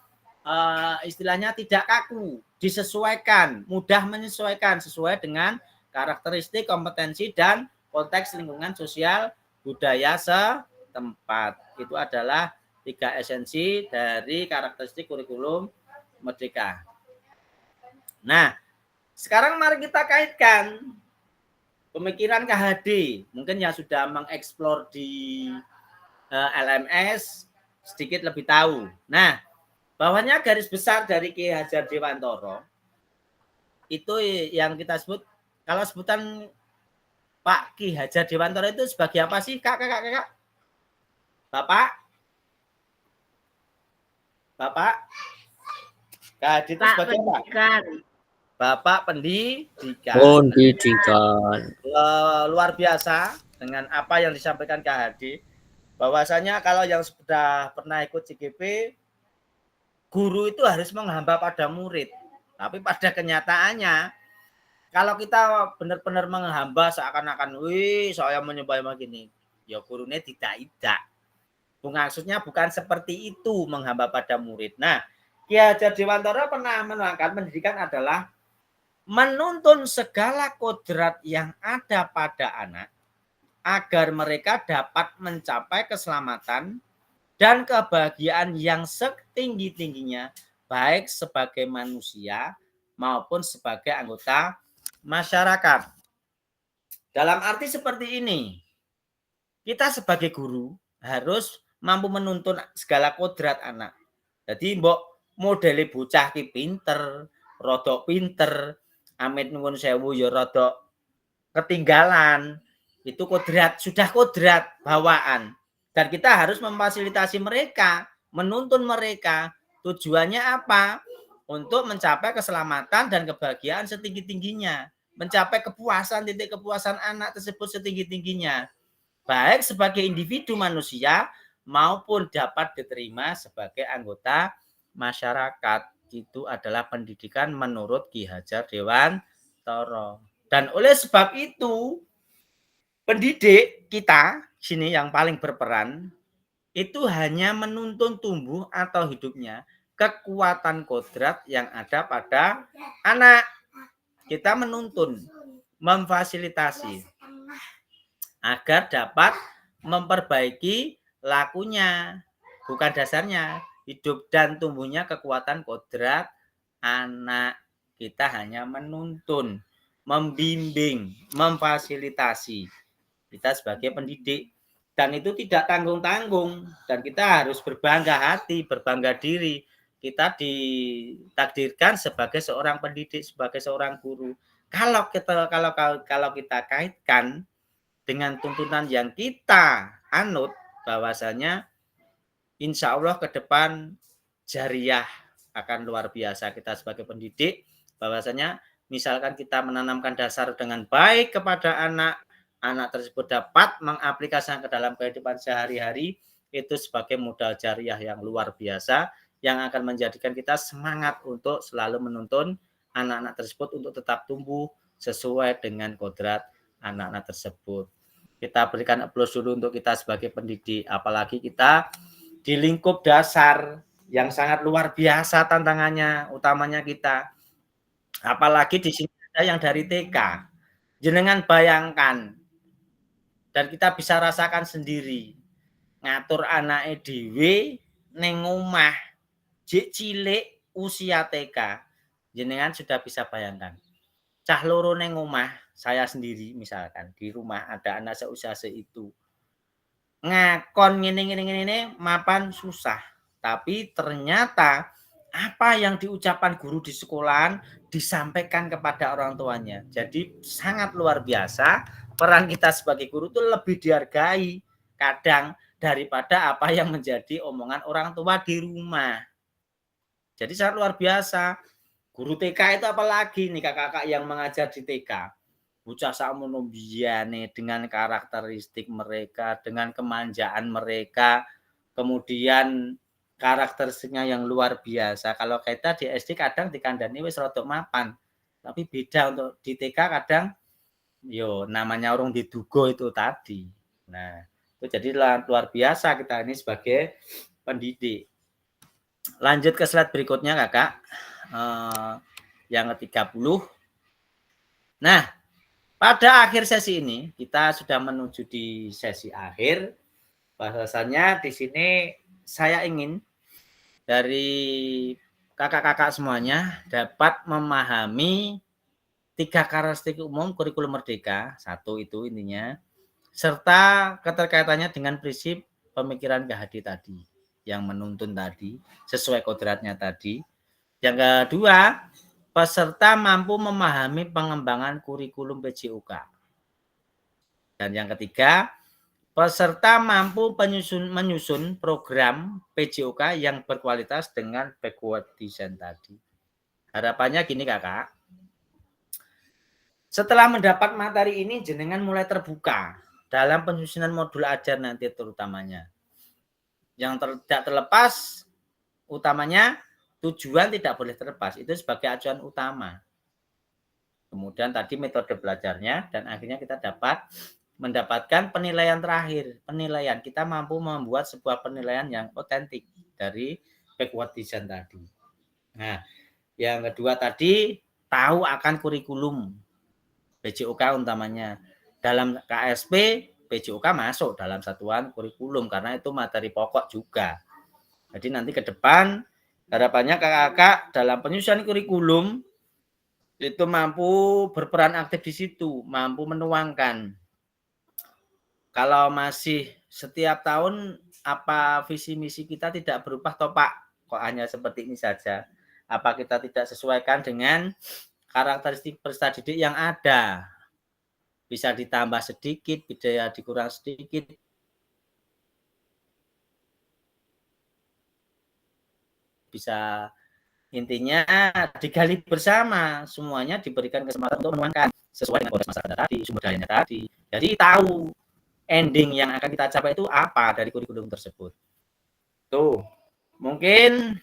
istilahnya tidak kaku, disesuaikan, mudah menyesuaikan sesuai dengan karakteristik, kompetensi, dan konteks lingkungan sosial budaya setempat. Itu adalah 3 esensi dari karakteristik kurikulum Merdeka. Nah, sekarang mari kita kaitkan pemikiran KHD. Mungkin yang sudah mengeksplor di LMS sedikit lebih tahu. Nah, bahwanya garis besar dari Ki Hajar Dewantara itu yang kita sebut, kalau sebutan Pak Ki Hajar Dewantara itu sebagai apa sih, Kak? Bapak? KHD itu sebagai apa? Bapak Pendidikan. Luar biasa dengan apa yang disampaikan KHD. Bahwasanya kalau yang sudah pernah ikut CGP, guru itu harus menghamba pada murid. Tapi pada kenyataannya, kalau kita benar-benar menghamba seakan-akan, wih, saya menyembah begini, ya gurunya tidak. Maksudnya bukan seperti itu menghamba pada murid. Nah, Ki Hajar Dewantara pernah menerangkan pendidikan adalah menuntun segala kodrat yang ada pada anak agar mereka dapat mencapai keselamatan dan kebahagiaan yang setinggi-tingginya, baik sebagai manusia maupun sebagai anggota masyarakat. Dalam arti seperti ini, kita sebagai guru harus mampu menuntun segala kodrat anak. Jadi mbok modele bocah ki pinter, rodok pinter, amit nuwun sewu ya rodok ketinggalan. Itu sudah kodrat bawaan. Dan kita harus memfasilitasi mereka, menuntun mereka. Tujuannya apa? Untuk mencapai keselamatan dan kebahagiaan setinggi-tingginya. Mencapai kepuasan, titik kepuasan anak tersebut setinggi-tingginya. Baik sebagai individu manusia maupun dapat diterima sebagai anggota masyarakat. Itu adalah pendidikan menurut Ki Hajar Dewantara. Dan oleh sebab itu, pendidik kita sini yang paling berperan itu hanya menuntun tumbuh atau hidupnya kekuatan kodrat yang ada pada anak. Kita menuntun, memfasilitasi agar dapat memperbaiki lakunya, bukan dasarnya. Hidup dan tumbuhnya kekuatan kodrat anak. Kita hanya menuntun, membimbing, memfasilitasi. Kita sebagai pendidik. Dan itu tidak tanggung-tanggung. Dan kita harus berbangga hati, berbangga diri. Kita ditakdirkan sebagai seorang pendidik, sebagai seorang guru. Kalau kita kaitkan dengan tuntunan yang kita anut, bahwasanya insya Allah ke depan jariah akan luar biasa. Kita sebagai pendidik, bahwasanya misalkan kita menanamkan dasar dengan baik kepada anak, anak tersebut dapat mengaplikasikan ke dalam kehidupan sehari-hari, itu sebagai modal jariah yang luar biasa, yang akan menjadikan kita semangat untuk selalu menuntun anak-anak tersebut untuk tetap tumbuh sesuai dengan kodrat anak-anak tersebut. Kita berikan aplaus dulu untuk kita sebagai pendidik, apalagi kita di lingkup dasar yang sangat luar biasa tantangannya, utamanya kita. Apalagi di sini ada yang dari TK. Jenengan bayangkan, dan kita bisa rasakan sendiri, ngatur anake dhewe ning omah, jek cilik usia TK. Jenengan sudah bisa bayangkan. Cah loro ning omah, saya sendiri misalkan di rumah ada anak seusia itu. Ngakon ngene mapan susah. Tapi ternyata apa yang diucapkan guru di sekolahan disampaikan kepada orang tuanya. Jadi sangat luar biasa, peran kita sebagai guru itu lebih dihargai kadang daripada apa yang menjadi omongan orang tua di rumah. Jadi sangat luar biasa. Guru TK itu apalagi nih kakak-kakak yang mengajar di TK. Bocah sakmono biyane dengan karakteristik mereka, dengan kemanjaan mereka, kemudian karakteristiknya yang luar biasa. Kalau kita di SD kadang dikandani wis rodok mapan. Tapi beda untuk di TK kadang yo namanya orang diduga itu tadi. Nah, itu jadi luar biasa kita ini sebagai pendidik. Lanjut ke slide berikutnya Kakak. Yang ke-30. Nah, pada akhir sesi ini kita sudah menuju di sesi akhir. Bahwasanya di sini saya ingin dari kakak-kakak semuanya dapat memahami 3 karakteristik umum kurikulum merdeka. 1 itu intinya, serta keterkaitannya dengan prinsip pemikiran Ghadi tadi, yang menuntun tadi, sesuai kodratnya tadi. Yang kedua, peserta mampu memahami pengembangan kurikulum PJOK. Dan yang ketiga, peserta mampu menyusun program PJOK yang berkualitas dengan backward design tadi. Harapannya gini Kakak, setelah mendapat materi ini jenengan mulai terbuka dalam penyusunan modul ajar nanti terutamanya. Yang tidak terlepas utamanya tujuan tidak boleh terlepas, itu sebagai acuan utama. Kemudian tadi metode belajarnya, dan akhirnya kita dapat mendapatkan penilaian terakhir. Penilaian, kita mampu membuat sebuah penilaian yang otentik dari backward design tadi. Nah, yang kedua tadi, tahu akan kurikulum PJOK utamanya. Dalam KSP, PJOK masuk dalam satuan kurikulum, karena itu materi pokok juga. Jadi nanti ke depan, harapannya kakak-kakak dalam penyusunan kurikulum itu mampu berperan aktif di situ, mampu menuangkan. Kalau masih setiap tahun apa visi misi kita tidak berubah toh Pak, kok hanya seperti ini saja. Apa kita tidak sesuaikan dengan karakteristik peserta didik yang ada? Bisa ditambah sedikit, bisa dikurang sedikit. Bisa intinya digali bersama, semuanya diberikan kesempatan untuk menuangkan sesuai dengan kondisi masyarakat tadi, sumber dayanya tadi. Jadi tahu ending yang akan kita capai itu apa dari kurikulum tersebut. Tuh, mungkin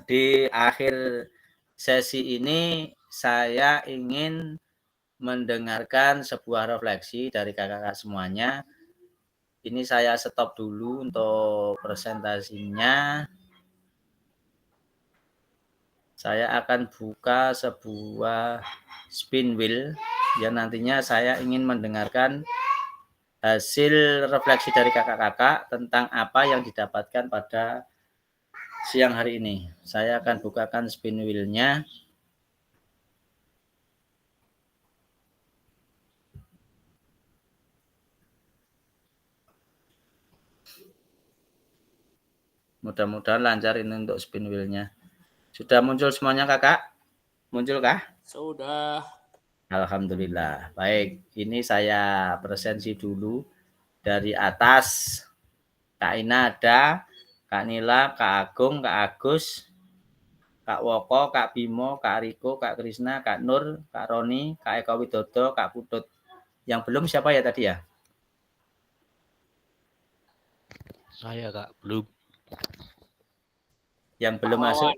di akhir sesi ini saya ingin mendengarkan sebuah refleksi dari kakak-kakak semuanya. Ini saya stop dulu untuk presentasinya. saya akan buka sebuah spin wheel yang nantinya saya ingin mendengarkan hasil refleksi dari kakak-kakak tentang apa yang didapatkan pada siang hari ini. Saya akan bukakan spin wheel-nya. Mudah-mudahan lancar ini untuk spin wheel-nya. Sudah muncul semuanya kakak? Munculkah? Sudah. Alhamdulillah. Baik, ini saya presensi dulu dari atas. Kak Ina ada, Kak Nila, Kak Agung, Kak Agus, Kak Woko, Kak Bimo, Kak Riko, Kak Krisna, Kak Nur, Kak Roni, Kak Eko Widodo, Kak Putut. Yang belum siapa ya tadi ya? Saya Kak, belum. Yang belum masuk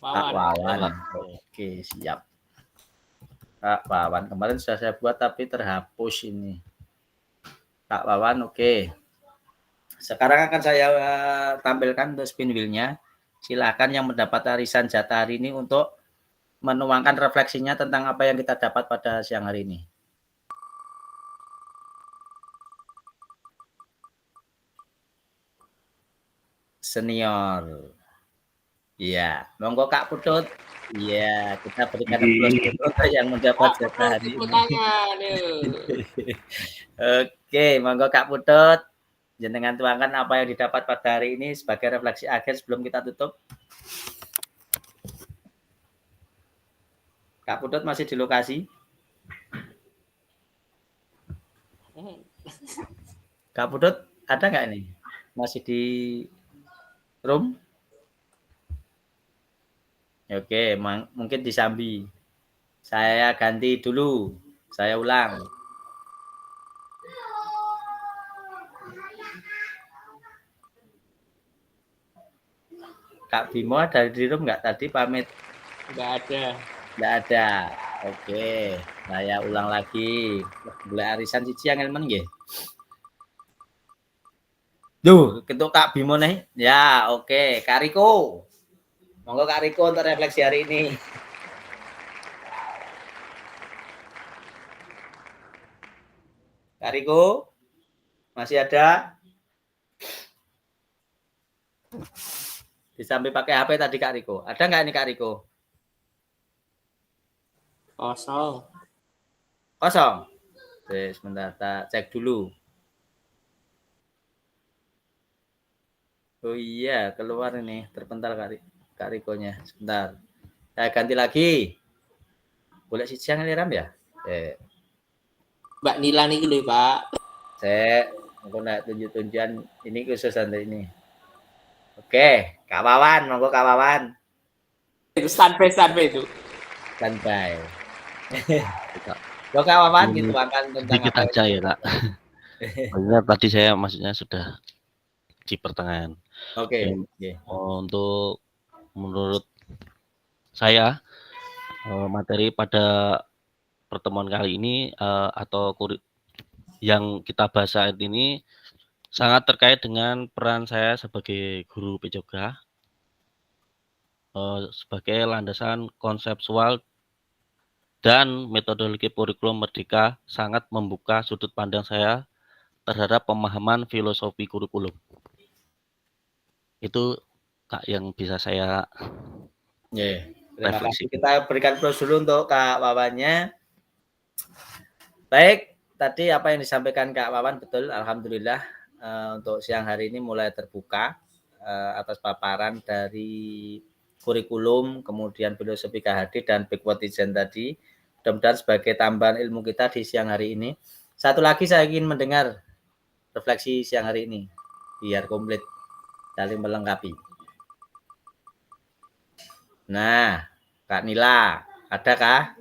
Kak Wawan. Wawan. Oke, siap. Kak Wawan, kemarin sudah saya buat tapi terhapus ini. Kak Wawan, oke. Sekarang akan saya tampilkan untuk spin wheel-nya. Silakan yang mendapat arisan jatah hari ini untuk menuangkan refleksinya tentang apa yang kita dapat pada siang hari ini. Senior. Iya, monggo Kak Putut. Iya, kita berikan aplaus untuk yang mendapat jatah hari ini. Oke, monggo Kak Putut. Jenengan tuangkan apa yang didapat pada hari ini sebagai refleksi akhir sebelum kita tutup. Kak Putut masih di lokasi? Kak Putut ada nggak ini? Masih di room? Oke, mungkin disambi. Saya ganti dulu. Saya ulang. Kak Bimo ada di room nggak tadi pamit? Nggak ada. Nggak ada. Oke, saya ulang lagi. Boleh arisan cici yang ilmen nggih? Duh, ketuk Kak Bimo nih. Ya, oke. Kak Riko. Monggo Kak Riko untuk refleksi hari ini. Kak Riko, masih ada? Disambil pakai HP tadi Kak Riko. Ada nggak ini Kak Riko? Kosong. Kosong. Oke, sebentar, tak cek dulu. Oh iya, keluar ini, terpental Kak Riko-nya. Sebentar. Saya ganti lagi. Boleh sih yang liram ya? Mbak Nila nih dulu, Pak. Saya mau nak tunjuk-tunjukan ini khusus santai ini. Oke, Kak Wawan, monggo Kak Wawan. Itu standby itu. Standby. Kak Wawan dituangkan tentang sedikit aja ya Kak. Maksudnya tadi saya maksudnya sudah di pertengahan. Oke. Untuk menurut saya materi pada pertemuan kali ini atau yang kita bahas saat ini sangat terkait dengan peran saya sebagai guru PJOGA sebagai landasan konseptual dan metodologi kurikulum Merdeka sangat membuka sudut pandang saya terhadap pemahaman filosofi kurikulum. Itu Kak yang bisa saya terima kasih. Kita berikan plus dulu untuk Kak Wawannya. Baik, tadi apa yang disampaikan Kak Wawan betul, alhamdulillah untuk siang hari ini mulai terbuka atas paparan dari kurikulum, kemudian filosofi KHD dan backward design tadi. Mudah-mudahan sebagai tambahan ilmu kita di siang hari ini. Satu lagi saya ingin mendengar refleksi siang hari ini biar komplit, saling melengkapi. Nah, Kak Nila, adakah?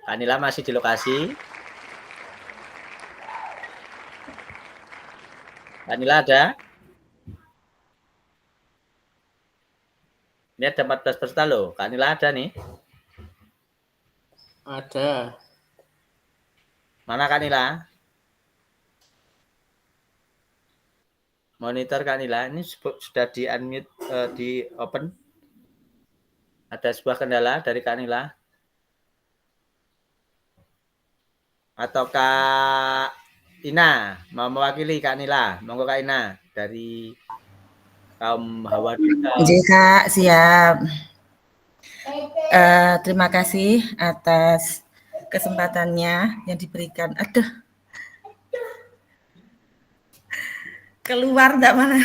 Kak Nila masih di lokasi? Kak Nila ada? Ini ada 14 peserta loh. Kak Nila ada nih? Ada. Mana Kak Nila? Monitor Kak Nila ini sudah di unmute, di open. Ada sebuah kendala dari Kak Nila? Atau Kak Ina mau mewakili Kak Nila? Monggo Kak Ina dari kaum Hawa Duta. Oke Kak, siap. Terima kasih atas kesempatannya yang diberikan. Aduh, keluar enggak mana?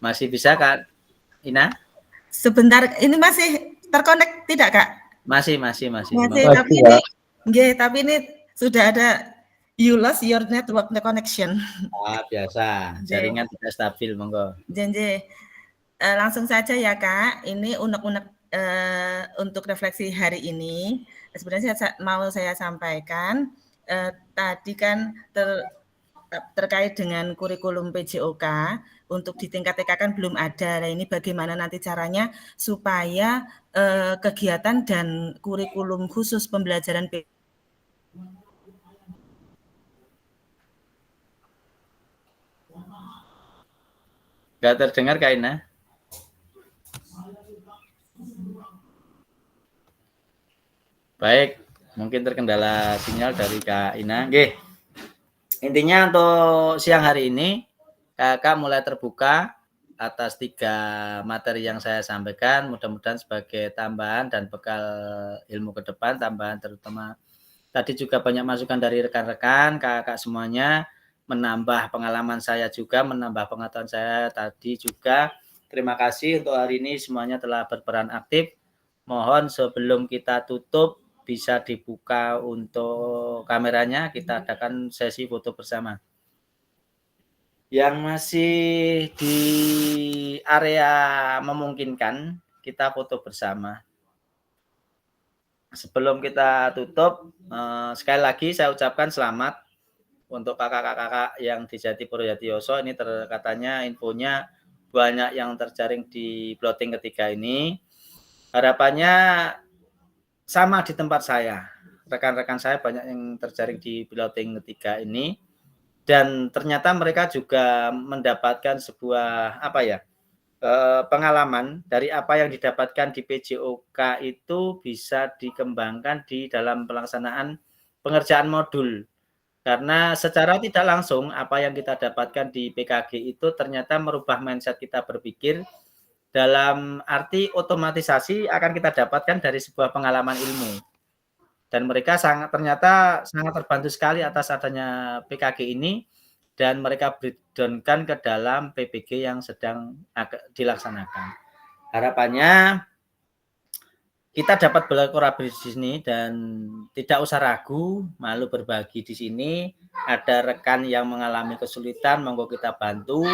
Masih bisa Kak Ina? Sebentar, ini masih terkonek tidak Kak? Masih. Tapi ini sudah ada you lost your network connection. Biasa, jaringan tidak stabil, monggo. Jenje, langsung saja ya Kak, ini unek-unek untuk refleksi hari ini. Sebenarnya mau saya sampaikan, tadi kan terkait dengan kurikulum PJOK, untuk di tingkat TK kan belum ada. Nah ini bagaimana nanti caranya supaya kegiatan dan kurikulum khusus pembelajaran Nggak terdengar Kak Ina? Baik, mungkin terkendala sinyal dari Kak Ina. Oke. Intinya untuk siang hari ini Kakak mulai terbuka atas 3 materi yang saya sampaikan, mudah-mudahan sebagai tambahan dan bekal ilmu ke depan, tambahan terutama tadi juga banyak masukan dari rekan-rekan, kakak semuanya, menambah pengalaman saya juga, menambah pengetahuan saya tadi juga. Terima kasih untuk hari ini semuanya telah berperan aktif. Mohon sebelum kita tutup bisa dibuka untuk kameranya, kita adakan sesi foto bersama. Yang masih di area memungkinkan, kita foto bersama. Sebelum kita tutup, sekali lagi saya ucapkan selamat untuk kakak-kakak yang di Jatipuro Yatioso. Ini katanya infonya banyak yang terjaring di plotting ketiga ini. Harapannya sama di tempat saya. Rekan-rekan saya banyak yang terjaring di plotting ketiga ini. Dan ternyata mereka juga mendapatkan sebuah pengalaman dari apa yang didapatkan di PJOK itu bisa dikembangkan di dalam pelaksanaan pengerjaan modul. Karena secara tidak langsung apa yang kita dapatkan di PKG itu ternyata merubah mindset kita berpikir dalam arti otomatisasi akan kita dapatkan dari sebuah pengalaman ilmu. Dan mereka ternyata sangat terbantu sekali atas adanya PKG ini dan mereka breakdown-kan ke dalam PPG yang sedang dilaksanakan. Harapannya kita dapat berkolaborasi di sini dan tidak usah ragu, malu berbagi di sini. Ada rekan yang mengalami kesulitan, monggo kita bantu.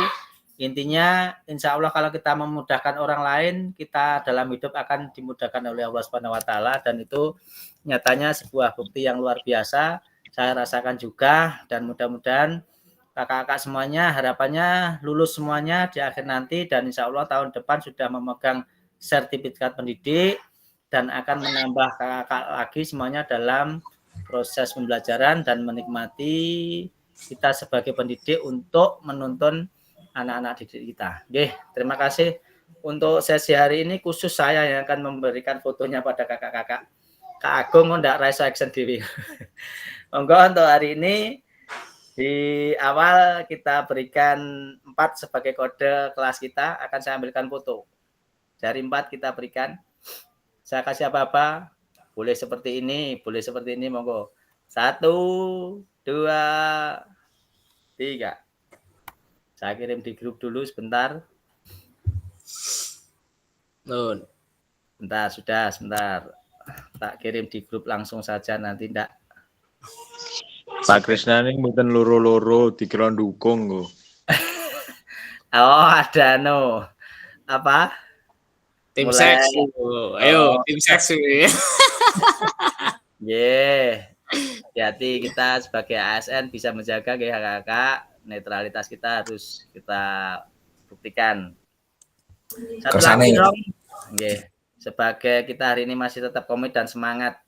Intinya, insya Allah kalau kita memudahkan orang lain, kita dalam hidup akan dimudahkan oleh Allah Subhanahu Wa Taala dan itu nyatanya sebuah bukti yang luar biasa. Saya rasakan juga dan mudah-mudahan kakak-kakak semuanya harapannya lulus semuanya di akhir nanti dan insya Allah tahun depan sudah memegang sertifikat pendidik dan akan menambah kakak lagi semuanya dalam proses pembelajaran dan menikmati kita sebagai pendidik untuk menuntun anak-anak didik kita. Oke, terima kasih untuk sesi hari ini khusus saya yang akan memberikan fotonya pada kakak-kakak. Kak Agung ndak raiso action dhewe. Monggo untuk hari ini di awal kita berikan 4 sebagai kode kelas kita, akan saya ambilkan foto. Dari 4 kita berikan. Saya kasih apa-apa, boleh seperti ini, monggo. 1, 2, 3. Saya kirim di grup dulu sebentar. Sebentar. Tak kirim di grup langsung saja nanti ndak. Pak Krisna ini mboten loro-loro dikira ndukung kok. Oh, ada apa? Tim seksi. Ayo, tim seksi. Hati-hati kita sebagai ASN bisa menjaga kakak-kakak. Netralitas kita harus kita buktikan. Satu lagi dong. Sebagai kita hari ini masih tetap komit dan semangat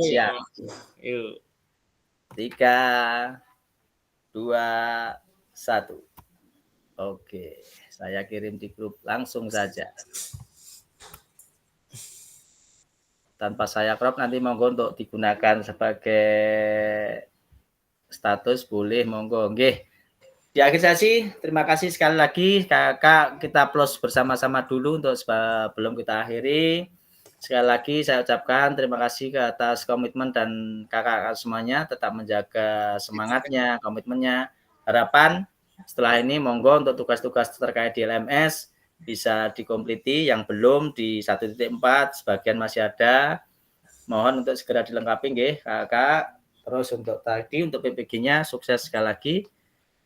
siap. 3, 2, 1. Oke, saya kirim di grup langsung saja. Tanpa saya crop nanti monggo untuk digunakan sebagai status boleh monggo. Nggih. Di akhir sesi, terima kasih sekali lagi Kakak, kita close bersama-sama dulu untuk sebelum kita akhiri. Sekali lagi saya ucapkan terima kasih ke atas komitmen dan kakak semuanya tetap menjaga semangatnya, komitmennya. Harapan setelah ini monggo untuk tugas-tugas terkait di LMS bisa dikompleti, yang belum di 1.4 sebagian masih ada. Mohon untuk segera dilengkapi nggih kakak. Terus untuk tadi untuk PPG-nya sukses sekali lagi.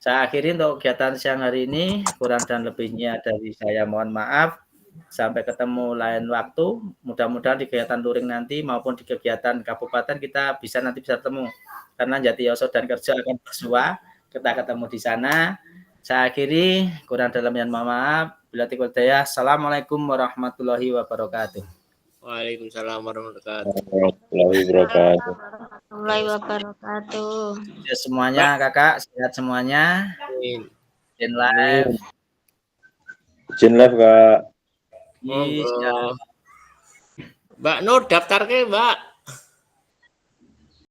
Saya akhiri untuk kegiatan siang hari ini, kurang dan lebihnya dari saya mohon maaf. Sampai ketemu lain waktu. Mudah-mudahan di kegiatan luring nanti maupun di kegiatan kabupaten kita bisa ketemu. Karena Jatiyoso dan Kerja akan bersua. Kita ketemu di sana. Saya akhiri, kurang dalam yang mohon maaf. Bila tikul daya, Assalamualaikum warahmatullahi wabarakatuh. Waalaikumsalam warahmatullahi wabarakatuh. Ya, semuanya kakak sehat semuanya. Izin live. Izin live kak. Mbak Nur daftar ke Mbak.